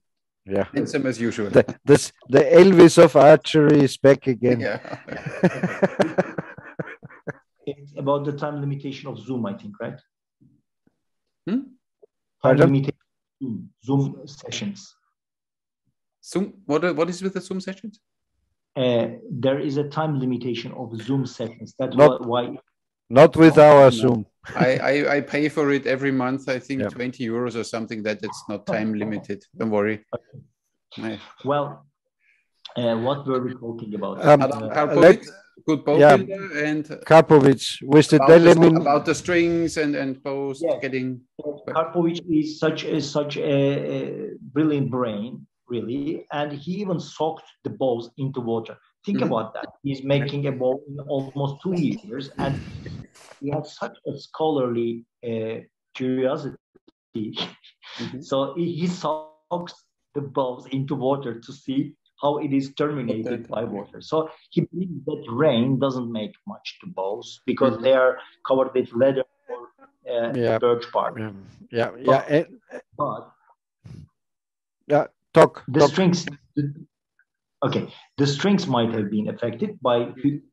Yeah. Handsome as usual. The Elvis of archery is back again. Yeah. It's about the time limitation of Zoom, I think, right? Time limitation Zoom sessions. Zoom. What is with the Zoom sessions? There is a time limitation of Zoom sessions. That's why. Not with our Zoom. I pay for it every month. I think 20 euros or something. That it's not time limited. Don't worry. Well, what were we talking about? Good bow builder and Karpovich with the about the strings and bows getting. Karpovich is such a brilliant brain, really, and he even soaked the bows into water. Think about that. He's making a bow in almost 2 years, and he has such a scholarly curiosity. So he soaks the bows into water to see how it is terminated by water. So he believes that rain doesn't make much to bows because they are covered with leather or birch bark. But talk. Strings. Okay, the strings might have been affected by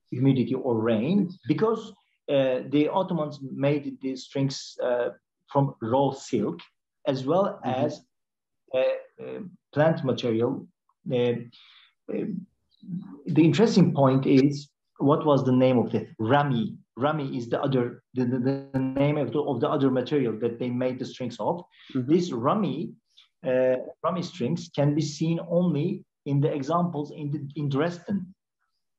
humidity or rain because the Ottomans made the strings from raw silk as well as plant material. The interesting point is, what was the name of it? Rami. Rami is the name of the other material that they made the strings of. This Rami strings can be seen only in the examples in Dresden,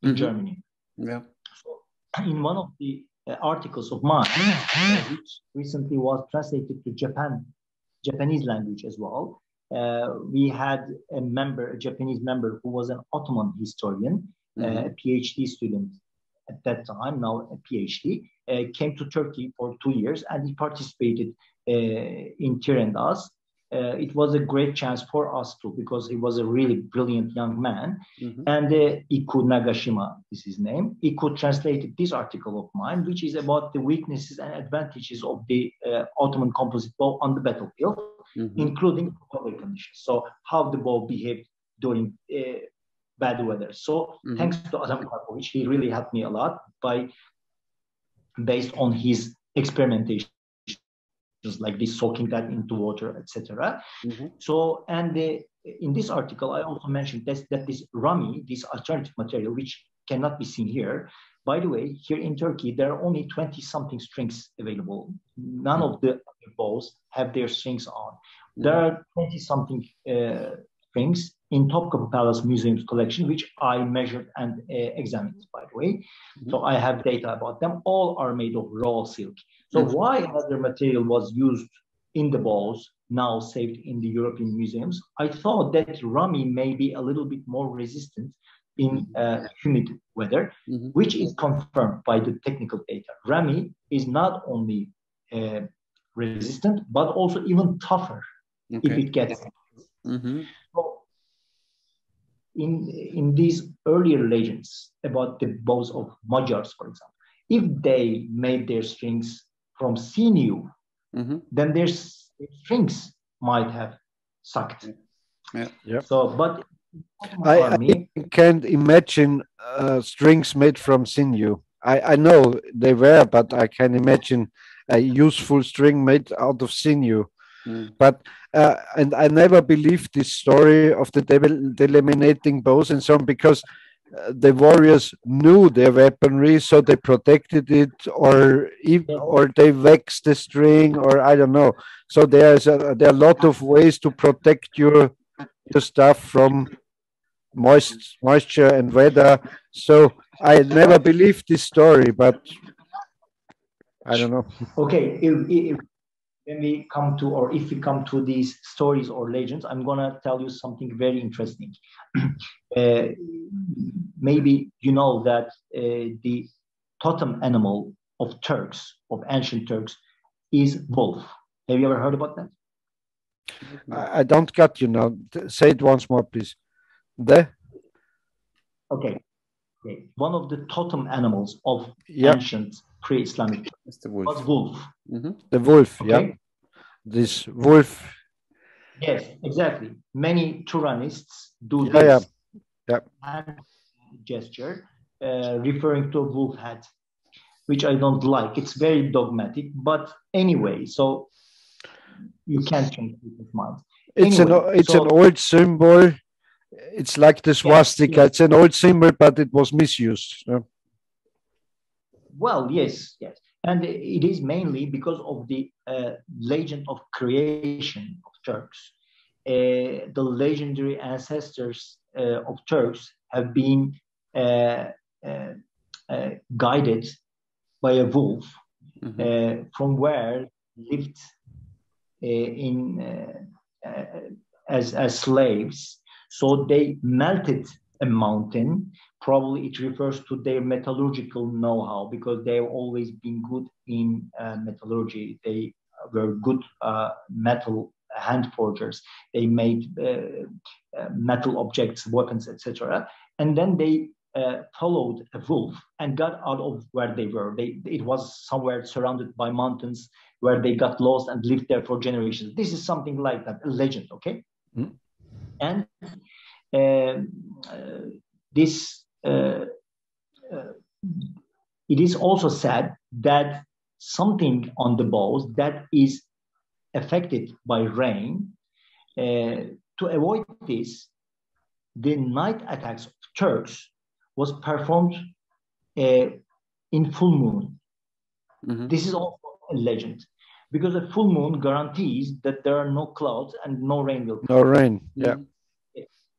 in Germany. Yeah. So, in one of the articles of mine, which recently was translated to Japanese language as well, we had a Japanese member who was an Ottoman historian, a PhD student at that time, now a PhD, came to Turkey for 2 years and he participated in Tirandas. It was a great chance for us too, because he was a really brilliant young man. And Iku Nagashima is his name. Iku translated this article of mine, which is about the weaknesses and advantages of the Ottoman composite bow on the battlefield, including weather conditions. So how the bow behaved during bad weather. So thanks to Adam Karpovich, he really helped me a lot based on his experimentation, like this, soaking that into water, etc. So, and in this article, I also mentioned that this Rami, this alternative material, which cannot be seen here. By the way, here in Turkey, there are only 20-something strings available. None of the other bows have their strings on. There are 20-something strings in Topkapı Palace Museum's collection, which I measured and examined, by the way. So I have data about them. All are made of raw silk. So why other material was used in the bows, now saved in the European museums? I thought that Rami may be a little bit more resistant in humid weather, which is confirmed by the technical data. Rami is not only resistant, but also even tougher if it gets. So in these earlier legends about the bows of Magyars, for example, if they made their strings from sinew, then their strings might have sucked. So, but I can't imagine strings made from sinew. I know they were, but I can imagine a useful string made out of sinew. But and I never believed this story of the delaminating bows and so on, because the warriors knew their weaponry, so they protected it, or they waxed the string, or I don't know. So there are a lot of ways to protect your stuff from moisture and weather. So I never believed this story, but I don't know. Okay, when we come to, or if we come to these stories or legends, I'm gonna tell you something very interesting. Maybe you know that the totem animal of Turks, of ancient Turks, is wolf. Have you ever heard about that? I don't get you now. Say it once more, please. Okay. One of the totem animals of ancient pre-Islamic was wolf. The wolf, this wolf. Yes, exactly. Many Turanists do this hand gesture, referring to a wolf head, which I don't like. It's very dogmatic, but anyway, so you can't change people's minds. It's an old symbol. It's like the swastika. It's an old symbol, but it was misused. Well, yes. And it is mainly because of the legend of creation of Turks. The legendary ancestors of Turks have been guided by a wolf from where lived as slaves. So they melted a mountain. Probably it refers to their metallurgical know-how, because they've always been good in metallurgy. They were good metal hand forgers. They made metal objects, weapons, etc. And then they followed a wolf and got out of where they were. It was somewhere surrounded by mountains where they got lost and lived there for generations. This is something like that, a legend, okay? Mm. And it is also said that something on the bows that is affected by rain, to avoid this, the night attacks of Turks was performed in full moon. Mm-hmm. This is also a legend, because a full moon guarantees that there are no clouds and no rain will come. No rain, yeah.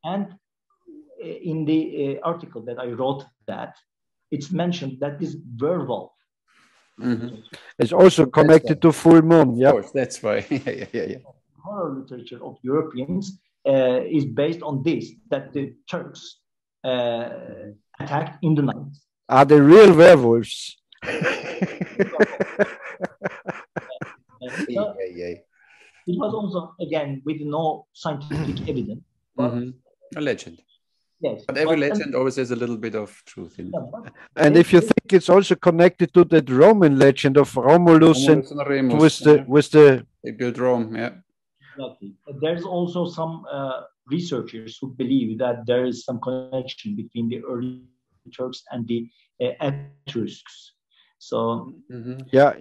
And in the article that I wrote, that it's mentioned that this werewolf, mm-hmm, it's also connected to full moon. Yeah, of course, that's why. yeah. Horror literature of Europeans is based on this, that the Turks attacked in the night. Are they real werewolves? It was also, again, with no scientific evidence. But, a legend. Yes. But every legend always has a little bit of truth in it. And if you think it's also connected to that Roman legend of Romulus and Remus, with the they built Rome, yeah. Exactly. There's also some researchers who believe that there is some connection between the early Turks and the Etruscs. So yeah.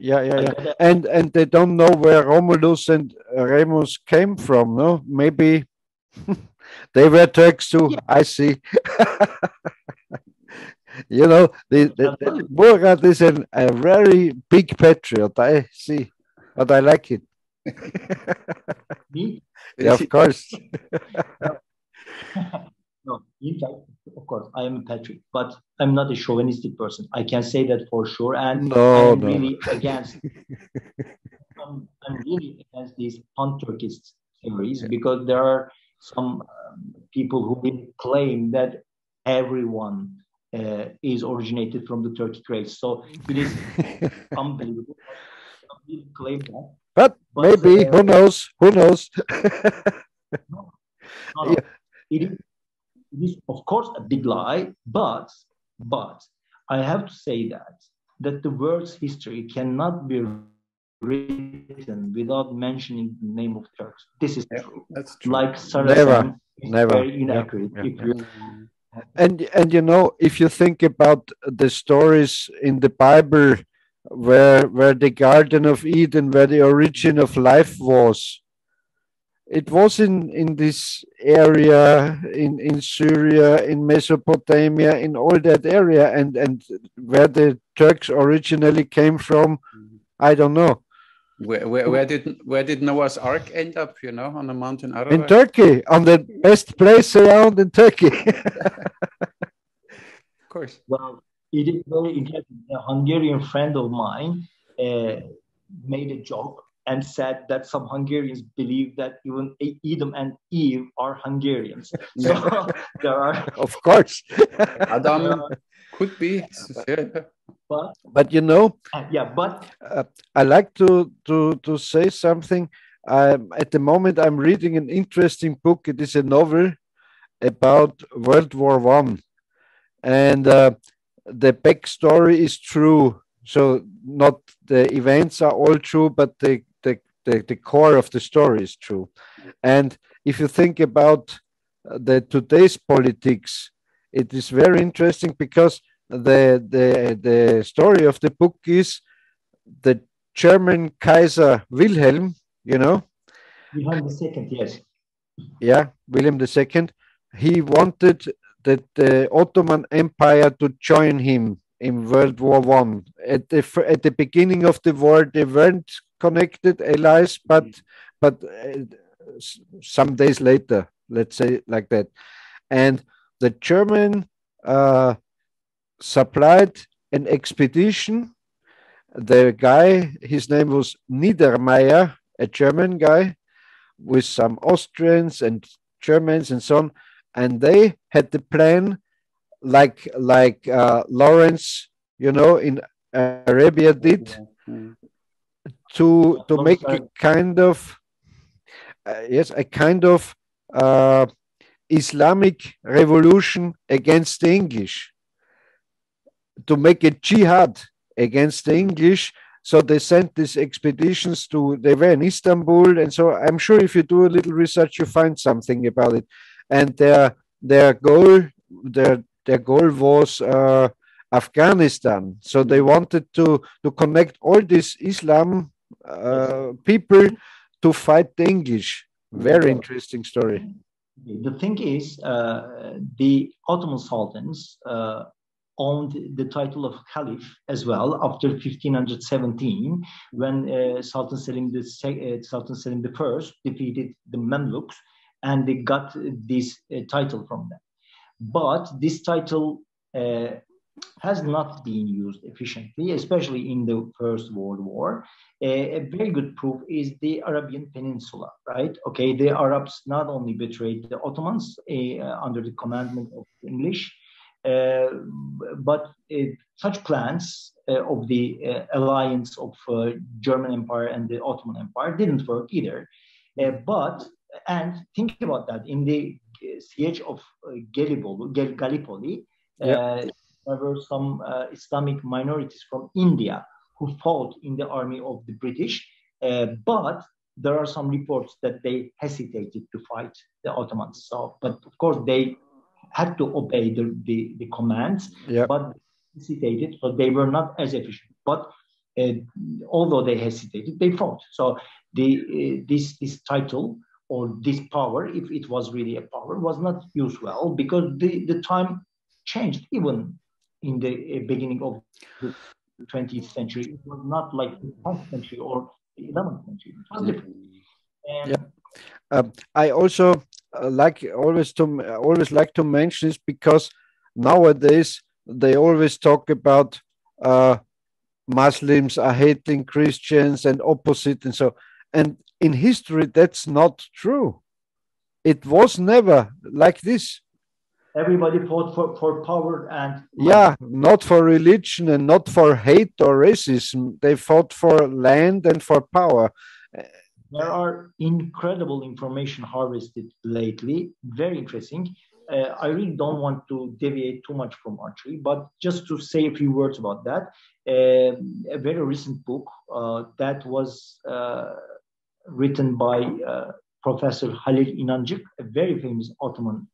And they don't know where Romulus and Remus came from, no? Maybe they were Turks too. Yeah. I see. You know, the Murat is a very big patriot. I see, but I like it. Me? Yeah, of course. No, in fact, of course, I am a patriot, but I'm not a chauvinistic person. I can say that for sure. And I'm really against. I'm really against these pan-Turkist theories, because there are some people who will claim that everyone is originated from the Turkic race. So it is unbelievable. Some people claim that. But maybe, who knows? Who knows? No. Yeah. It is, of course, a big lie, but I have to say that the world's history cannot be written without mentioning the name of Turks. This is true. That's true. Like Saracen is never. very inaccurate. And you know, if you think about the stories in the Bible where the Garden of Eden, where the origin of life was, it was in this area, in Syria, in Mesopotamia, in all that area, and where the Turks originally came from, I don't know. Where did Noah's Ark end up? You know, on the mountain Ararat? In Turkey, on the best place around in Turkey. Of course. Well, it is very interesting. A Hungarian friend of mine made a joke and said that some Hungarians believe that even Adam and Eve are Hungarians. So there are, of course, Adam could be, but you know, but I like to say something. At the moment, I'm reading an interesting book. It is a novel about World War I, and the backstory is true. So not the events are all true, but the core of the story is true. And if you think about today's politics, it is very interesting, because the story of the book is the German Kaiser Wilhelm, you know? Wilhelm II, yes. Yeah, William II. He wanted the Ottoman Empire to join him in World War I. At the beginning of the war, they weren't connected allies, but some days later, let's say like that. And the German supplied an expedition. The guy, his name was Niedermeyer, a German guy, with some Austrians and Germans and so on. And they had the plan, like Lawrence, you know, in Arabia did, to make a kind of Islamic revolution against the English. to make a jihad against the English. So they sent these expeditions they were in Istanbul. And so I'm sure if you do a little research, you find something about it. And their goal was Afghanistan. So they wanted to connect all these Islam people to fight the English. Very interesting story. The thing is, the Ottoman sultans owned the title of Caliph as well after 1517, when Sultan Selim I defeated the Mamluks, and they got this title from them. But this title has not been used efficiently, especially in the First World War. A very good proof is the Arabian Peninsula, right? Okay, the Arabs not only betrayed the Ottomans under the commandment of the English, but such plans of the alliance of German Empire and the Ottoman Empire didn't work either. And think about that, in the siege of Gallipoli, there were some Islamic minorities from India who fought in the army of the British, but there are some reports that they hesitated to fight the Ottomans. So, but of course they had to obey the commands, but they hesitated, so they were not as efficient. But although they hesitated, they fought. So this title or this power, if it was really a power, was not used well, because the time changed. Even in the beginning of the 20th century, it was not like the 10th century or the 11th century. It was different. I also always like to mention this, because nowadays they always talk about Muslims are hating Christians and opposite, and so, and in history that's not true. It was never like this. Everybody fought for power and not for religion and not for hate or racism. They fought for land and for power. There are incredible information harvested lately, very interesting. I really don't want to deviate too much from archery, but just to say a few words about that, a very recent book that was written by Professor Halil İnancık, a very famous Ottoman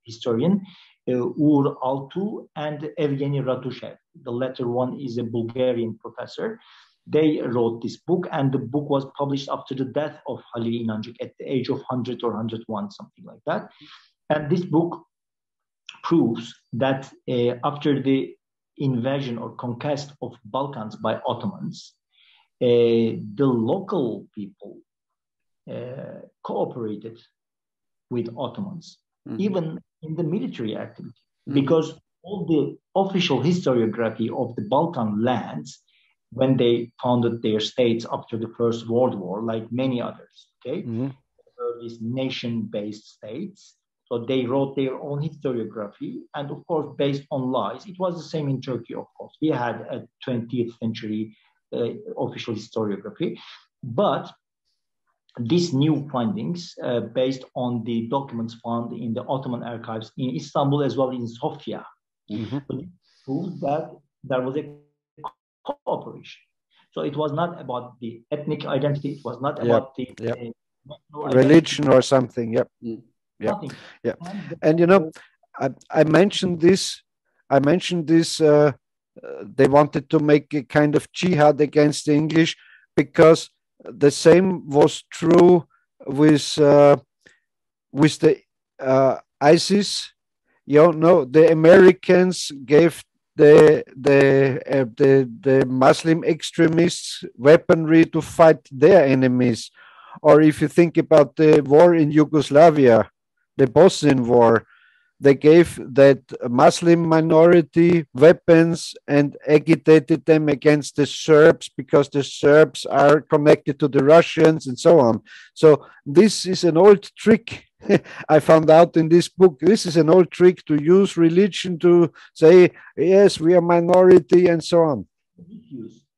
historian, Uğur Altu and Evgeny Ratushev. The latter one is a Bulgarian professor. They wrote this book, and the book was published after the death of Halil İnancık at the age of 100 or 101, something like that. And this book proves that after the invasion or conquest of Balkans by Ottomans, the local people cooperated with Ottomans, even in the military activity, because all the official historiography of the Balkan lands, when they founded their states after the First World War, like many others, were these nation-based states. So they wrote their own historiography, and of course, based on lies. It was the same in Turkey, of course. We had a 20th century official historiography, but these new findings, based on the documents found in the Ottoman archives in Istanbul as well as in Sofia, proved that there was a cooperation. So it was not about the ethnic identity. It was not about the religion or something. And you know, I mentioned this. They wanted to make a kind of jihad against the English, because the same was true with the ISIS. You know, the Americans gave the Muslim extremists weaponry to fight their enemies. Or if you think about the war in Yugoslavia, the Bosnian War, they gave that Muslim minority weapons and agitated them against the Serbs, because the Serbs are connected to the Russians and so on. So this is an old trick. I found out in this book, this is an old trick to use religion to say, yes, we are minority and so on.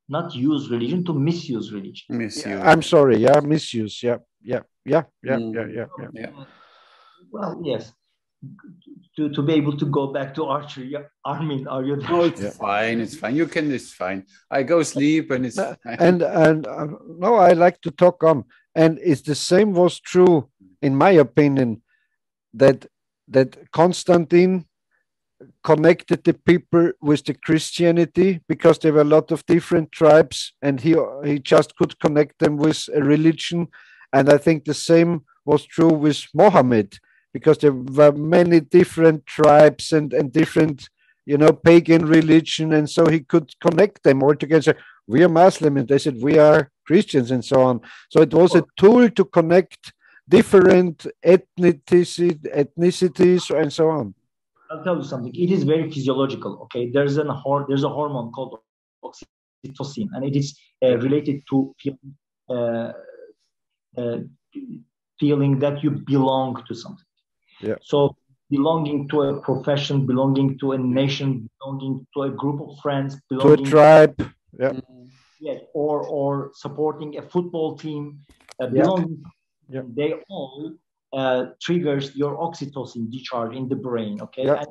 Not use religion, to misuse religion. Misuse. I'm sorry, misuse. Yeah. Well, yes. to be able to go back to archery. Armin, are you there? Oh, it's fine. It's fine. You can. It's fine. I go sleep and it's fine. And no, I like to talk on. And it's the same was true, in my opinion, that Constantine connected the people with the Christianity because there were a lot of different tribes, and he just could connect them with a religion. And I think the same was true with Mohammed, because there were many different tribes and different, pagan religion, and so he could connect them all together. We are Muslim, and they said we are Christians, and so on. So it was a tool to connect different ethnicities and so on. I'll tell you something. It is very physiological. Okay, there's a hormone called oxytocin, and it is related to feeling that you belong to something. Yeah. So belonging to a profession, belonging to a nation, belonging to a group of friends, belonging to a tribe. Yeah. Yes, or supporting a football team, belonging. Yeah. They all triggers your oxytocin discharge in the brain. Okay. Yeah.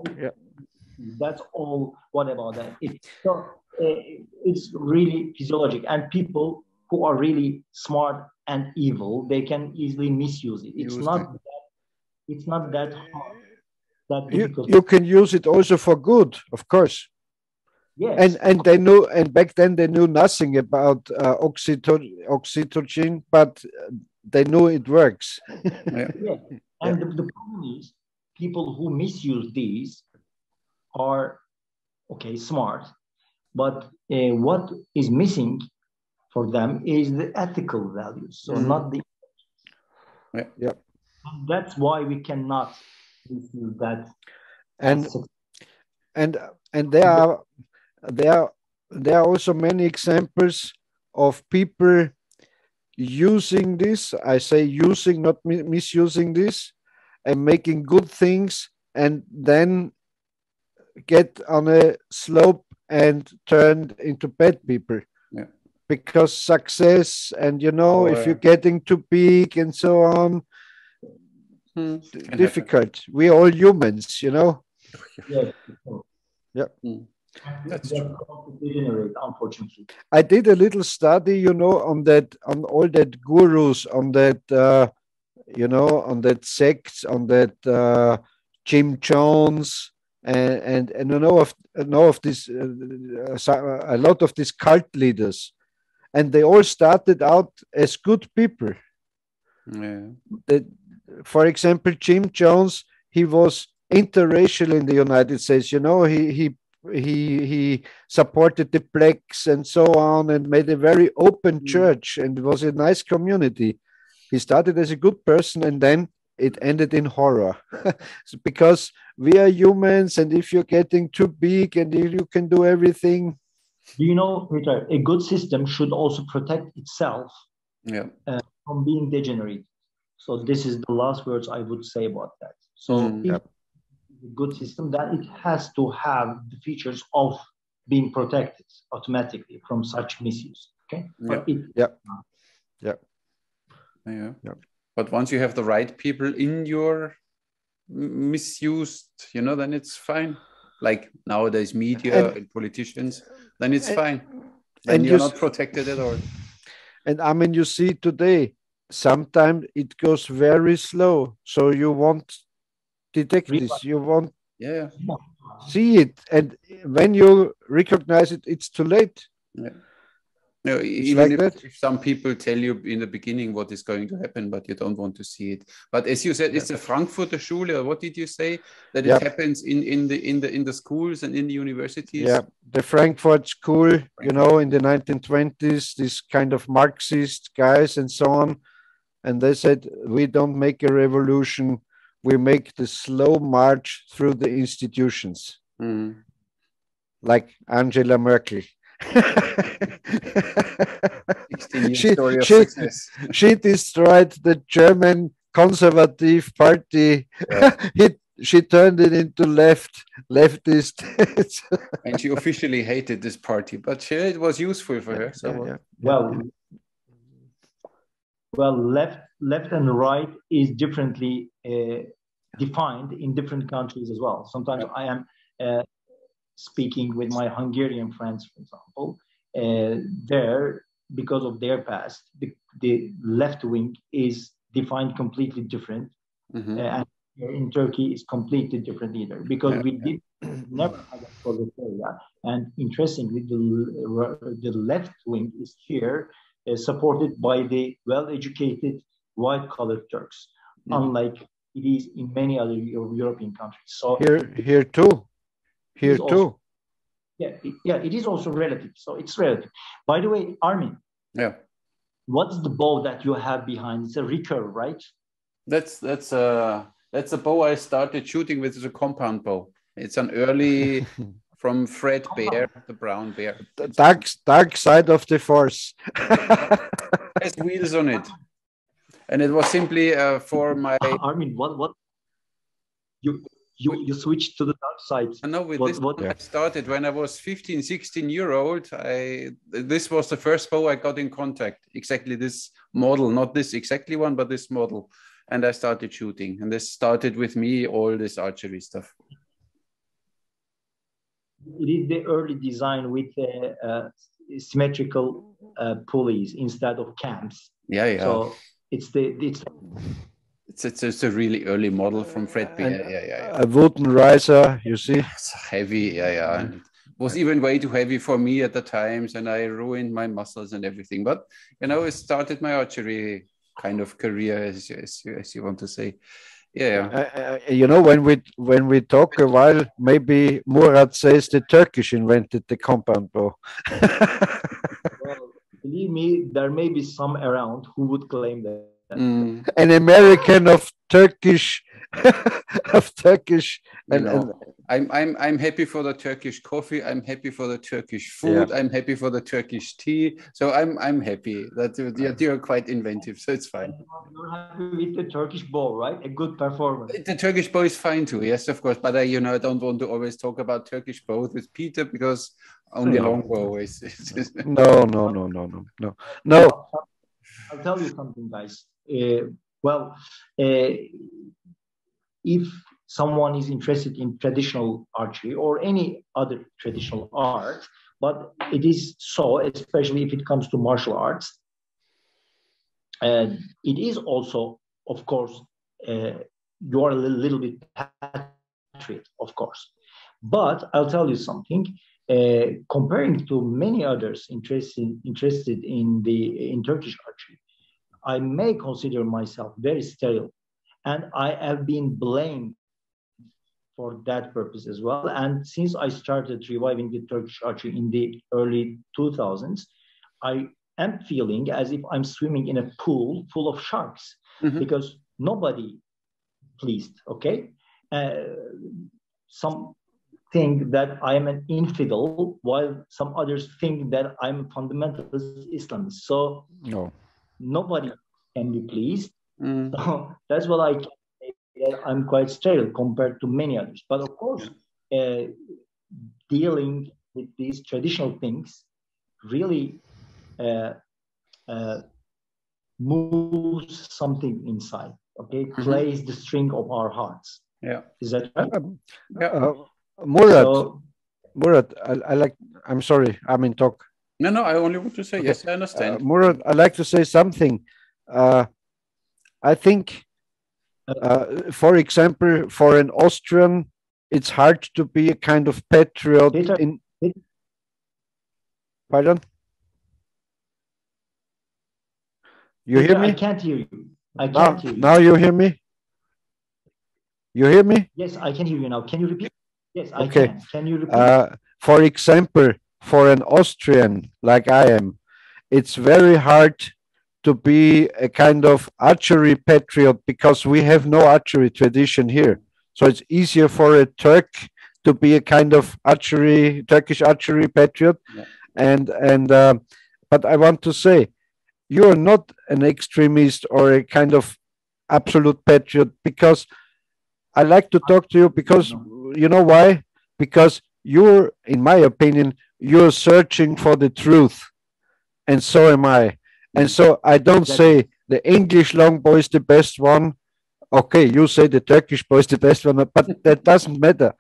That's all. What about that? It's really physiologic, and people who are really smart and evil, they can easily misuse it. It's not that hard. You can use it also for good, of course. Yes. And they knew, and back then they knew nothing about oxytocin, but they knew it works. Yeah. And the problem is, people who misuse these are smart, but what is missing for them is the ethical values. So not the. Yeah. That's why we cannot misuse that. And there are also many examples of people using this. I say using, not misusing this, and making good things, and then get on a slope and turned into bad people. Yeah. Because success, and if you're getting too big and so on, difficult. We're all humans, Yes. Yeah. That's true. Unfortunately. I did a little study, on all that gurus, on that, on that sects, on that Jim Jones, and I know of this, a lot of these cult leaders, and they all started out as good people. Yeah. For example, Jim Jones, he was interracial in the United States. He supported the blacks and so on, and made a very open church, and it was a nice community. He started as a good person, and then it ended in horror. Because we are humans, and if you're getting too big and you can do everything. Do you know, Peter, a good system should also protect itself from being degenerate. So this is the last words I would say about that. So a good system, that it has to have the features of being protected automatically from such misuse. Okay. But once you have the right people in your misused, then it's fine. Like nowadays, media and politicians, then it's fine. Then you're not protected at all. And I mean, you see today, sometimes it goes very slow. So you won't detect this. You won't see it. And when you recognize it, it's too late. Yeah. No, even if some people tell you in the beginning what is going to happen, but you don't want to see it. But as you said, it's a Frankfurter Schule, or what did you say? That it happens in the schools and in the universities? Yeah, the Frankfurt School, in the 1920s, this kind of Marxist guys and so on. And they said, we don't make a revolution, we make the slow march through the institutions. Like Angela Merkel. She destroyed the German Conservative Party. She turned it into leftist. And she officially hated this party, but it was useful for her. So well, left and right is differently defined in different countries as well. Sometimes I am speaking with my Hungarian friends, for example, there, because of their past, the left wing is defined completely different. And in Turkey is completely different either, because we did never have a proletariat. And interestingly, the left wing is here supported by the well-educated white-collar Turks, unlike it is in many other European countries. So here too. It is also relative. So it's relative. By the way, Armin. Yeah. What's the bow that you have behind? It's a recurve, right? That's a bow I started shooting with. It's a compound bow. It's an early from Fred Bear, the brown bear. The dark side of the force. It has wheels on it, and it was simply for my. Armin, what you switched to the dark side. I know with this one I started when I was 15, 16-year-old. This was the first bow I got in contact. Exactly this model, not this exactly one, but this model. And I started shooting, and this started with me, all this archery stuff. It is the early design with symmetrical pulleys instead of cams. Yeah. So it's a really early model from Fred B. Yeah. A wooden riser, you see. It's heavy, and it was even way too heavy for me at the times, and I ruined my muscles and everything. But it started my archery kind of career, as you want to say. When we talk a while, maybe Murat says the Turkish invented the compound bow. Well, believe me, there may be some around who would claim that. An American of Turkish, I'm happy for the Turkish coffee. I'm happy for the Turkish food. I'm happy for the Turkish tea. So I'm happy that you're quite inventive. So it's fine. You're happy with the Turkish bow, right? A good performance. The Turkish bow is fine too. Yes, of course. But I don't want to always talk about Turkish bows with Peter, because only long bow is. No. I'll tell you something, guys. If someone is interested in traditional archery or any other traditional art, but it is so, especially if it comes to martial arts, it is also, of course, you are a little bit patriot, of course. But I'll tell you something. Comparing to many others interested in Turkish archery, I may consider myself very sterile, and I have been blamed for that purpose as well. And since I started reviving the Turkish archery in the early 2000s, I am feeling as if I'm swimming in a pool full of sharks, because nobody pleased, okay? Some think that I am an infidel, while some others think that I'm a fundamentalist Islamist. So nobody can be pleased. So that's what I can say. I'm quite sterile compared to many others. But of course, dealing with these traditional things really moves something inside. Okay, plays the string of our hearts. Yeah, is that right? Murat, I'm sorry, I'm in talk. No, I only want to say yes, I understand. Murat, I'd like to say something. I think, for example, for an Austrian, it's hard to be a kind of patriot Pardon? You hear me? I can't hear you. I can't hear you. Now you hear me? You hear me? Yes, I can hear you now. Can you repeat? Yes, I can. Can you repeat? For example, for an Austrian like I am, it's very hard to be a kind of archery patriot, because we have no archery tradition here. So it's easier for a Turk to be a kind of Turkish archery patriot. Yeah. But I want to say, you are not an extremist or a kind of absolute patriot, because I like to talk to you, because you know why? Because you're, in my opinion, you're searching for the truth, and so am I. And so I don't say the English longbow is the best one, okay, you say the Turkish bow is the best one, but that doesn't matter.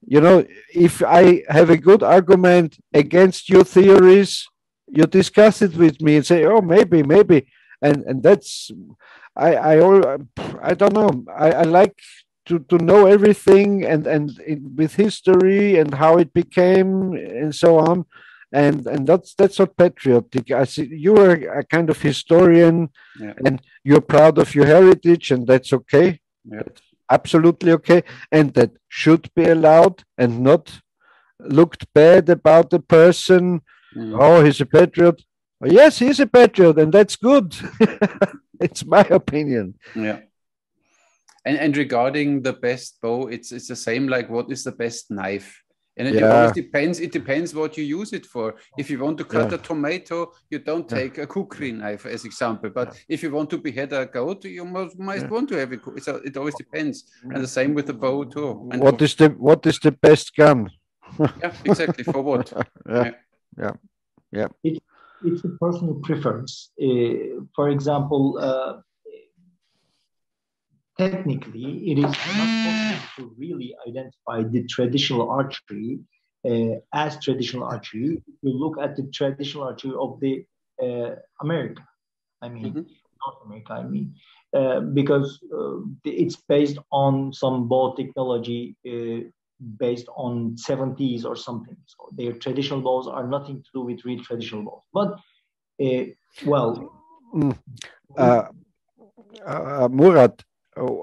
You know, if I have a good argument against your theories, you discuss it with me and say, oh, maybe, and that's I don't know. I like to know everything with history and how it became and so on, and that's not patriotic. I see you are a kind of historian, and you're proud of your heritage, and that's okay. That's absolutely okay, and that should be allowed and not looked bad about the person. Oh, he's a patriot. Yes, he's a patriot, and that's good. It's my opinion. Yeah. And regarding the best bow, it's the same like what is the best knife. And it always depends. It depends what you use it for. If you want to cut a tomato, you don't take a kukri knife as example. But if you want to behead a goat, you might want to have it. It always depends. And the same with the bow too. And what is the best gun? Yeah, exactly. For what? Yeah. It's a personal preference. For example, technically, it is not possible to really identify the traditional archery as traditional archery. If you look at the traditional archery of the America, North America, because it's based on some bow technology based on 70s or something. So their traditional bows are nothing to do with real traditional bows. But, Murat,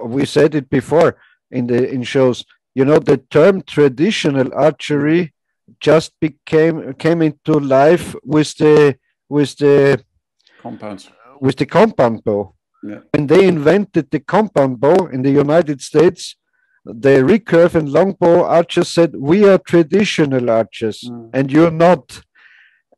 we said it before in shows. You know, the term traditional archery just came into life with the compound bow. Yeah. When they invented the compound bow in the United States, the recurve and longbow archers said, "We are traditional archers, and you're not."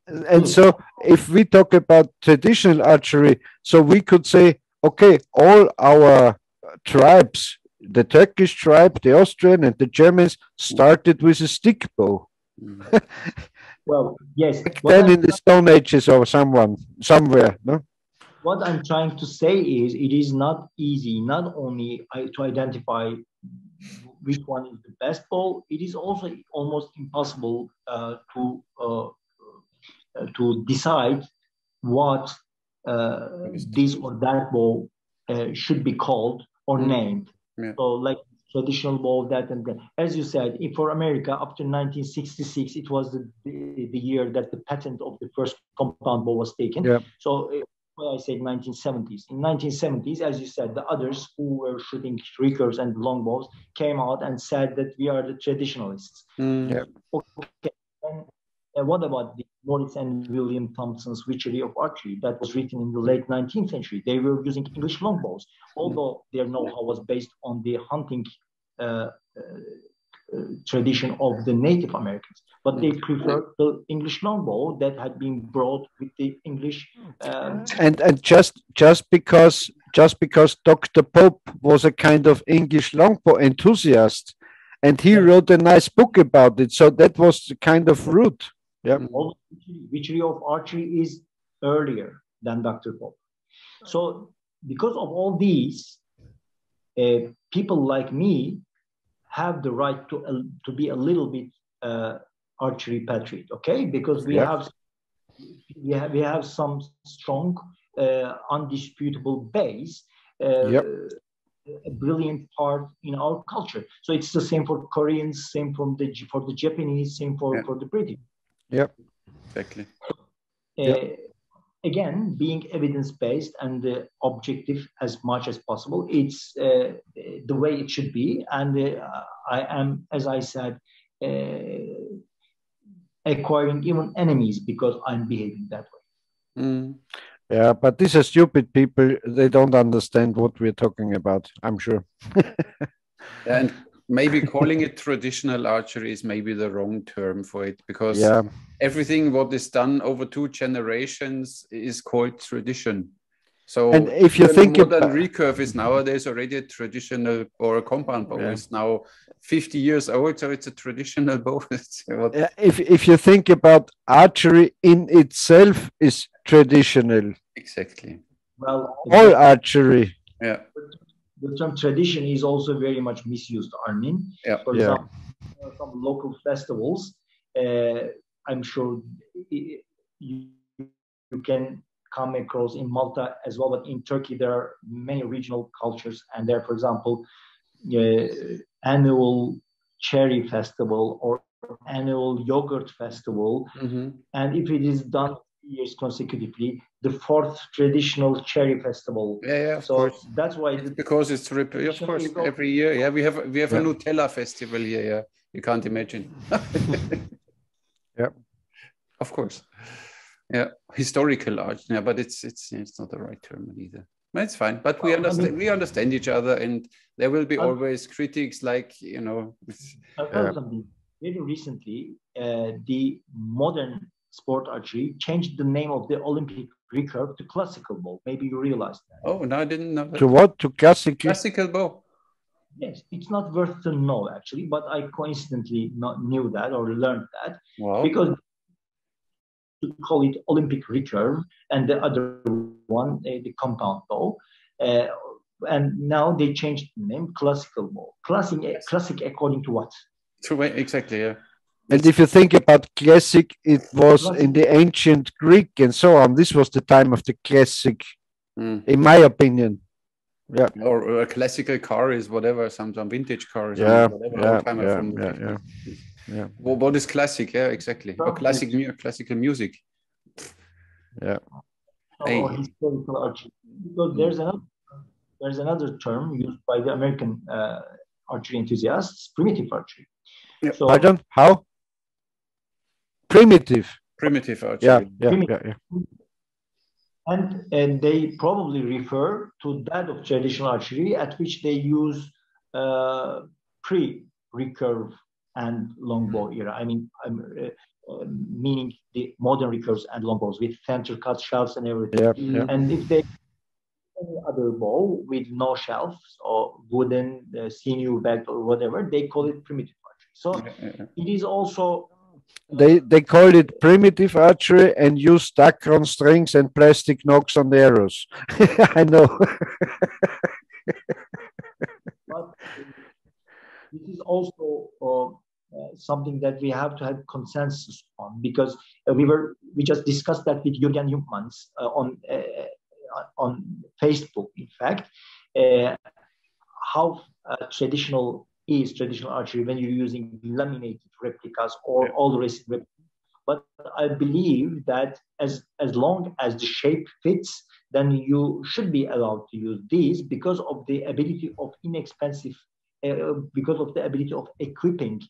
And so, if we talk about traditional archery, so we could say, okay, all our tribes, the Turkish tribe, the Austrian, and the Germans started with a stick bow. Well, yes. Then in the Stone Ages or somewhere, no? What I'm trying to say is it is not easy, not only to identify which one is the best bow, it is also almost impossible to decide what this or that bow should be called or named. Yeah. So like traditional bow, that and that. As you said, for America, up to 1966, it was the year that the patent of the first compound bow was taken. Yeah. So I said 1970s. In 1970s, as you said, the others who were shooting recurves and longbows came out and said that we are the traditionalists. Yeah. Okay. And what about the Moritz and William Thompson's Witchery of Archery that was written in the late 19th century? They were using English longbows, although their know-how was based on the hunting tradition of the Native Americans, but they preferred the English longbow that had been brought with the English. And just because Dr. Pope was a kind of English longbow enthusiast, and he wrote a nice book about it, so that was the kind of route. Yeah. Witchery of Archery is earlier than Dr. Pope. So because of all these, people like me have the right to be a little bit archery patriot, okay? Because we have some strong, undisputable base, a brilliant part in our culture. So it's the same for Koreans, same for the Japanese, same for the British. Yep, exactly. Again, being evidence-based and objective as much as possible, it's the way it should be. And I am, as I said, acquiring even enemies because I'm behaving that way. Yeah, but these are stupid people. They don't understand what we're talking about, I'm sure. And maybe calling it traditional archery is maybe the wrong term for it, because everything what is done over 2 generations is called tradition. So and if you think modern recurve is nowadays already a traditional, or a compound bow is now 50 years old, so it's a traditional bow. If you think about archery in itself is traditional. Exactly. Well, all archery. Yeah. the term tradition is also very much misused, Armin. Yeah. For example, some local festivals, I'm sure you can come across in Malta as well, but in Turkey there are many regional cultures, and there, for example, annual cherry festival or annual yogurt festival, and if it is done years consecutively, the fourth traditional cherry festival. Yeah, of so course. That's why because it's of course every year. Yeah, we have a Nutella festival here. Yeah, you can't imagine. Yeah, of course. Yeah, historical art. Yeah, but it's not the right term either. But it's fine. But we understand. We understand each other, and there will be always critics, like something. Very recently, the modern sport archery changed the name of the Olympic recurve to classical bow. Maybe you realized that. Oh, no, I didn't know that. To what? To classical bow? Yes, it's not worth to know actually, but I coincidentally knew that or learned that. Wow. Because to call it Olympic recurve and the other one, the compound bow. And now they changed the name classical bow. Classic according to what? Exactly, yeah. And if you think about classic, it was in the ancient Greek and so on. This was the time of the classic, in my opinion. Yeah. Or a classical car is whatever, some vintage car is whatever. Yeah. Well, what is classic? Yeah, exactly. Or classical music. Yeah. Or historical archery. Because there's another term used by the American archery enthusiasts, primitive archery. Yeah. So, pardon? How? Primitive archery. Yeah. And they probably refer to that of traditional archery, at which they use pre-recurve and longbow era. I mean, meaning the modern recurves and longbows with center cut shelves and everything. Yeah. And if they any other bow with no shelves or wooden sinew backed or whatever, they call it primitive archery. So it is also they call it primitive archery and use Dacron strings and plastic nocks on the arrows. I know. But this is also something that we have to have consensus on, because we just discussed that with Jürgen Jungmanns on Facebook, in fact, how traditional archery when you're using laminated replicas or all the rest replicas. But I believe that as long as the shape fits, then you should be allowed to use these because of the ability of equipping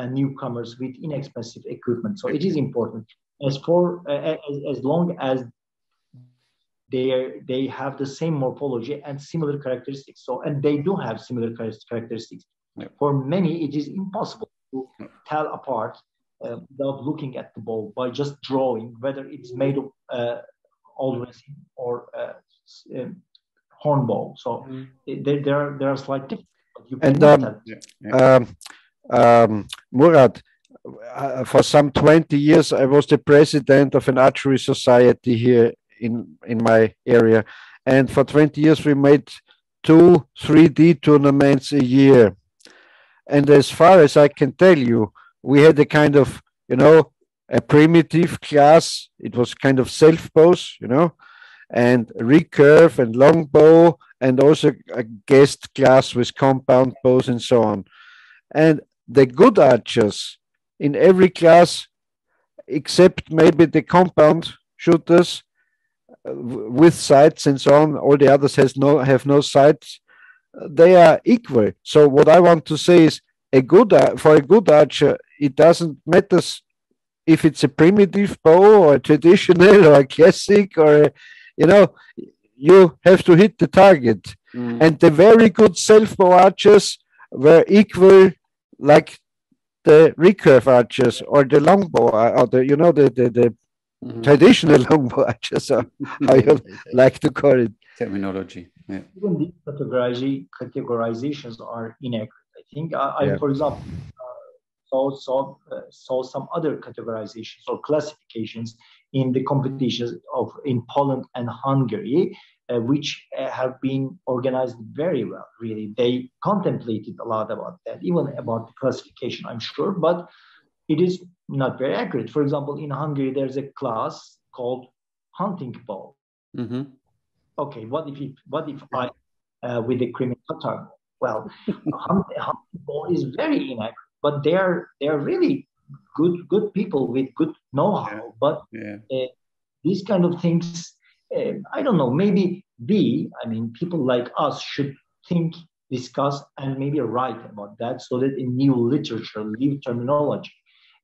newcomers with inexpensive equipment. So it is important. As long as they have the same morphology and similar characteristics. And they do have similar characteristics. Yeah. For many, it is impossible to tell apart without looking at the bow by just drawing whether it's made of all resin or horn bow. So there are slight differences. Murat, for some 20 years, I was the president of an archery society here in my area, and for 20 years we made 2 3D tournaments a year. And as far as I can tell you, we had a kind of, a primitive class. It was kind of self bows, and recurve and longbow, and also a guest class with compound bows and so on. And the good archers in every class, except maybe the compound shooters with sights and so on, all the others have no sights. They are equal. So what I want to say is, for a good archer, it doesn't matter if it's a primitive bow or a traditional or a classic or you have to hit the target. And the very good self-bow archers were equal, like the recurve archers or the longbow, or the traditional longbow archers, or how you like to call it. Terminology. Yeah. Even these categorizations are inaccurate. I think for example, saw some other categorizations or classifications in the competitions in Poland and Hungary, which have been organized very well, really. They contemplated a lot about that, even about the classification, I'm sure, but it is not very accurate. For example, in Hungary, there's a class called hunting bow. Mm-hmm. Okay, what if I with the criminal Tatar? Well, hunting bow is very inaccurate, but they are really good people with good know-how. Yeah. But these kind of things, I don't know. Maybe people like us should think, discuss, and maybe write about that, so that a new literature, new terminology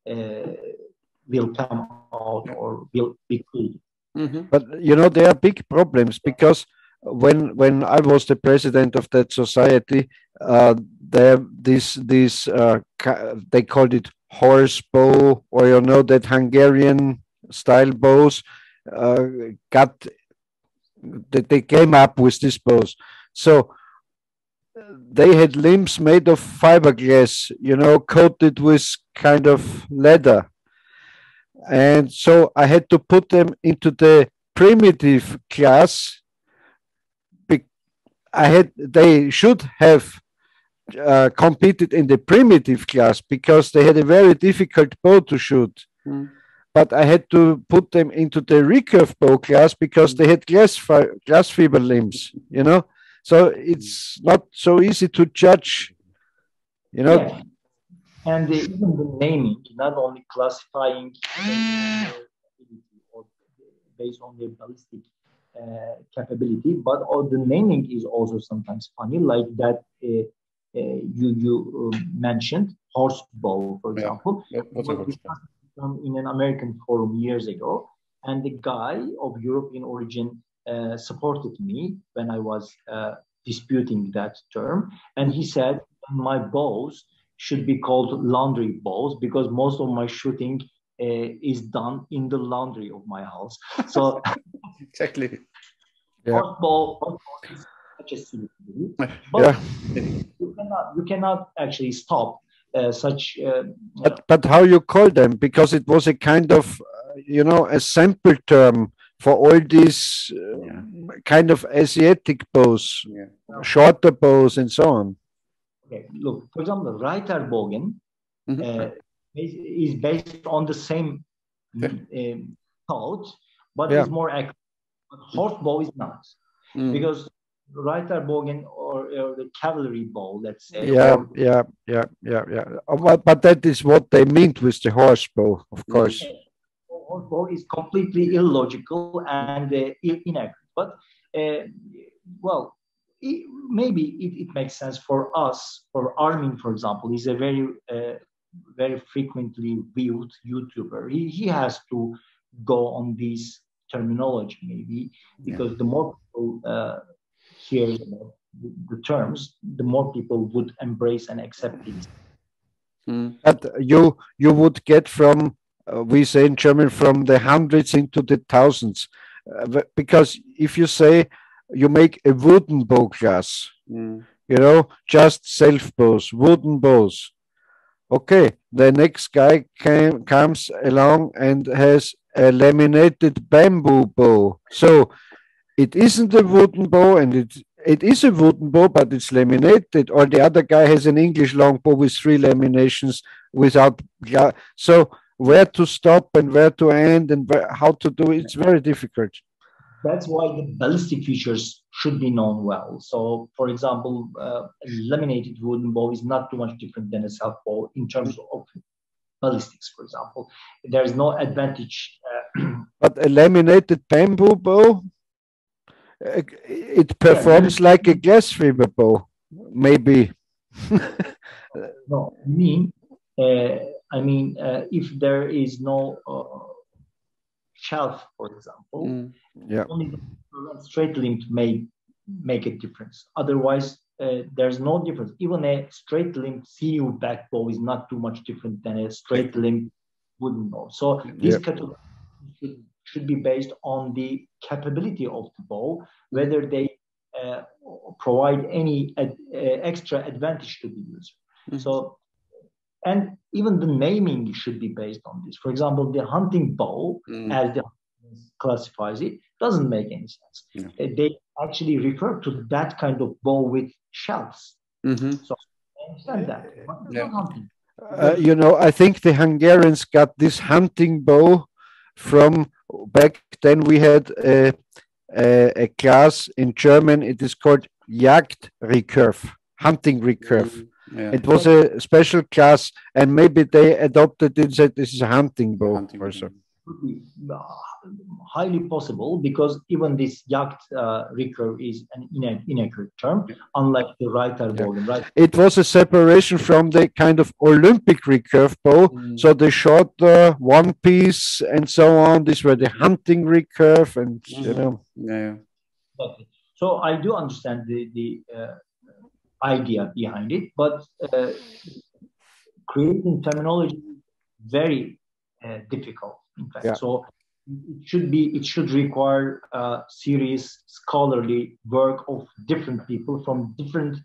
will come out or will be created. Mm-hmm. But there are big problems, because when I was the president of that society, they called it horse bow, or that Hungarian style bows, they came up with these bows. So they had limbs made of fiberglass, coated with kind of leather. And so I had to put them into the primitive class. They should have competed in the primitive class, because they had a very difficult bow to shoot. But I had to put them into the recurve bow class, because they had glass fiber limbs, So it's not so easy to judge, Yeah. And even the naming, not only classifying or based on their ballistic capability, but the naming is also sometimes funny, like that you mentioned, horse bow, for example. In an American forum years ago, and the guy of European origin supported me when I was disputing that term, and he said my bows should be called laundry bows, because most of my shooting is done in the laundry of my house. So exactly. Horse bow is such a silly thing, but you cannot actually stop such. But how you call them? Because it was a kind of a sample term for all these kind of Asiatic bows, shorter bows, and so on. Okay, look, for example, Reiterbogen is based on the same thought, but it's more accurate. But horse bow is not, because Reiterbogen or the cavalry bow, let's say. But that is what they meant with the horse bow, of course. Horse bow is completely illogical and inaccurate. But maybe it makes sense for us. For Armin, for example, he's a very frequently viewed YouTuber. He has to go on these terminology, maybe, because the more people hear the terms, the more people would embrace and accept these. But you would get from, we say in German, from the hundreds into the thousands, because if you say you make a wooden bow class, just self bows, wooden bows. Okay, the next guy comes along and has a laminated bamboo bow. So it isn't a wooden bow, and it is a wooden bow, but it's laminated. Or the other guy has an English longbow with 3 laminations without. So where to stop and where to end and how to do it, it's very difficult. That's why the ballistic features should be known well. So, for example, a laminated wooden bow is not too much different than a self bow in terms of ballistics, for example. There's no advantage. But a laminated bamboo bow, it performs like a glass fiber bow, maybe. No, if there is no shelf, for example, only the straight limbed may make a difference. Otherwise, there's no difference. Even a straight limbed CU back bow is not too much different than a straight limbed wooden bow. So these categories should be based on the capability of the bow, whether they provide any extra advantage to the user. So, and even the naming should be based on this. For example, the hunting bow, as the classifies it, doesn't make any sense. They actually refer to that kind of bow with shells. So I understand that. But it's not hunting. You know, I think the Hungarians got this hunting bow from back then. We had a class in German. It is called Jagdrecurve, hunting recurve. It was a special class, and maybe they adopted it and said this is a hunting bow also. Highly possible, because even this Jagd recurve is an inaccurate term, unlike the Reiter bow. Right? It was a separation from the kind of Olympic recurve bow. So they shot one piece and so on. These were the hunting recurve, and you know. Exactly. So I do understand the idea behind it, but creating terminology is very difficult. In fact, so it should require serious scholarly work of different people from different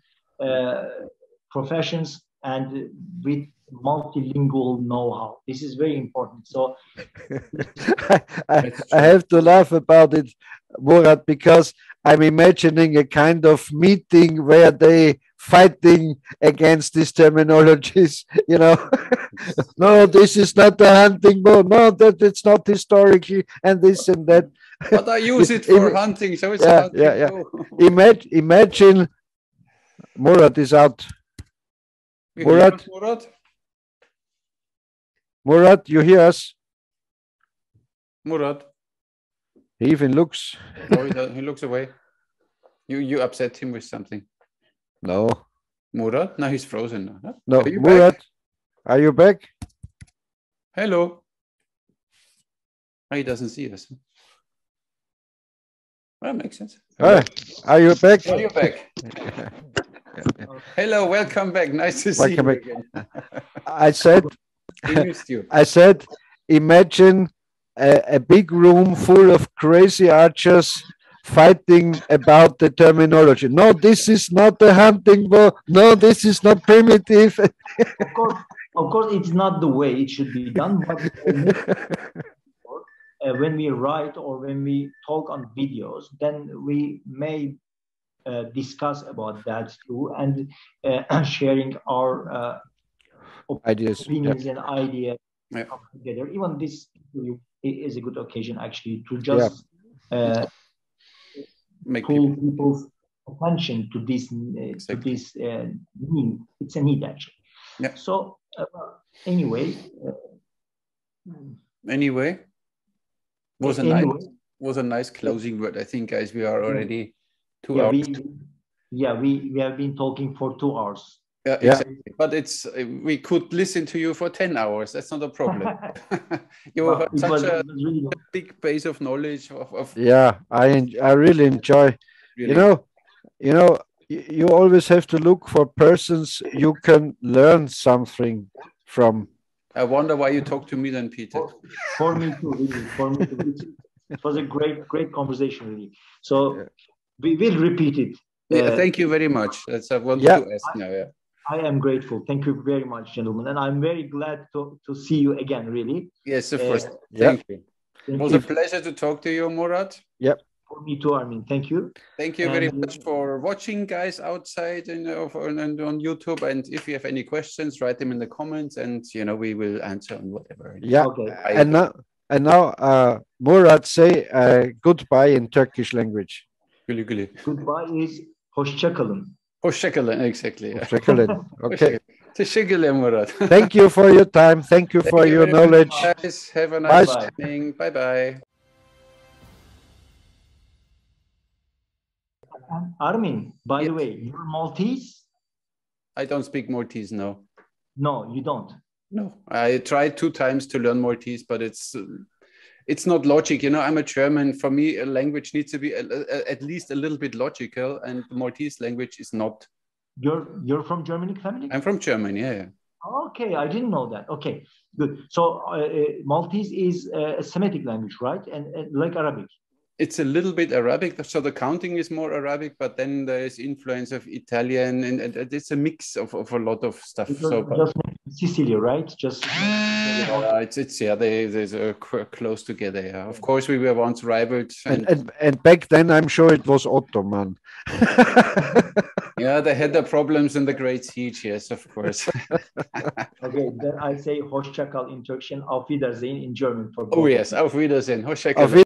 professions and with multilingual know-how. This is very important. So I have to laugh about it, Murat, because I'm imagining a kind of meeting where they fighting against these terminologies, you know. No, this is not a hunting bow. No, that it's not historically, and this and that. But I use it for hunting, so it's a hunting bow. Imagine Murat is out. Murat, you hear us? Murat. He even looks. No, he looks away. You upset him with something. No. Murat? No, he's frozen now. Huh? No, Murat, are you back? Hello. Oh, he doesn't see us. Well, that makes sense. Are you back? Are you back? Hello, welcome back. Nice to see you again. I said, missed you. I said, imagine a big room full of crazy archers fighting about the terminology. No, this is not a hunting bow. No, this is not primitive. Of course, it's not the way it should be done. But when we write or when we talk on videos, then we may discuss about that too, and sharing our opinions and ideas together. Even this is a good occasion actually to just pull people's attention to this need. It's a need actually. So anyway, was a nice closing word. I think, guys, we are already 2 hours. We have been talking for 2 hours. Exactly. But we could listen to you for 10 hours. That's not a problem. You have such a big base of knowledge. I really enjoy. Really. You know, you always have to look for persons you can learn something from. I wonder why you talk to me then, Peter. For me too, really. For me too. It was a great conversation, really. So we will repeat it. Thank you very much. That's I want to ask now. I am grateful. Thank you very much, gentlemen. And I'm very glad to see you again, really. Yes, of course. Thank you. It was a pleasure to talk to you, Murat. Yep. For me too, Armin. Thank you. Thank you very much for watching, guys, outside and on YouTube. And if you have any questions, write them in the comments, and we will answer on whatever. Yeah. Okay. And now, Murat, say goodbye in Turkish language. Güle güle. Goodbye is hoşça kalın. Hoşça kalın, exactly. Hoşça kalın. Okay. Teşekkürler, Murat. Thank you for your time. Thank you for your knowledge. Guys, have a nice evening. Bye-bye. Armin, by the way, you're Maltese? I don't speak Maltese, no. No, you don't? No. I tried 2 times to learn Maltese, but it's not logic. I'm a German. For me, a language needs to be at least a little bit logical, and the Maltese language is not. You're from Germanic family? I'm from Germany, yeah. Okay, I didn't know that. Okay, good. So Maltese is a Semitic language, right? And like Arabic? it's a little bit Arabic, so the counting is more Arabic, but then there is influence of Italian, and it's a mix of a lot of stuff. So just Sicily, right? Just they're close together. Yeah, of course we were once rivals, and back then I'm sure it was Ottoman. Yeah, they had their problems in the Great Siege. Yes, of course. Okay, then I say Hoşça kal in Turkish and Auf Wiedersehen in German for both. Oh yes, Auf Wiedersehen, Hoşça kal.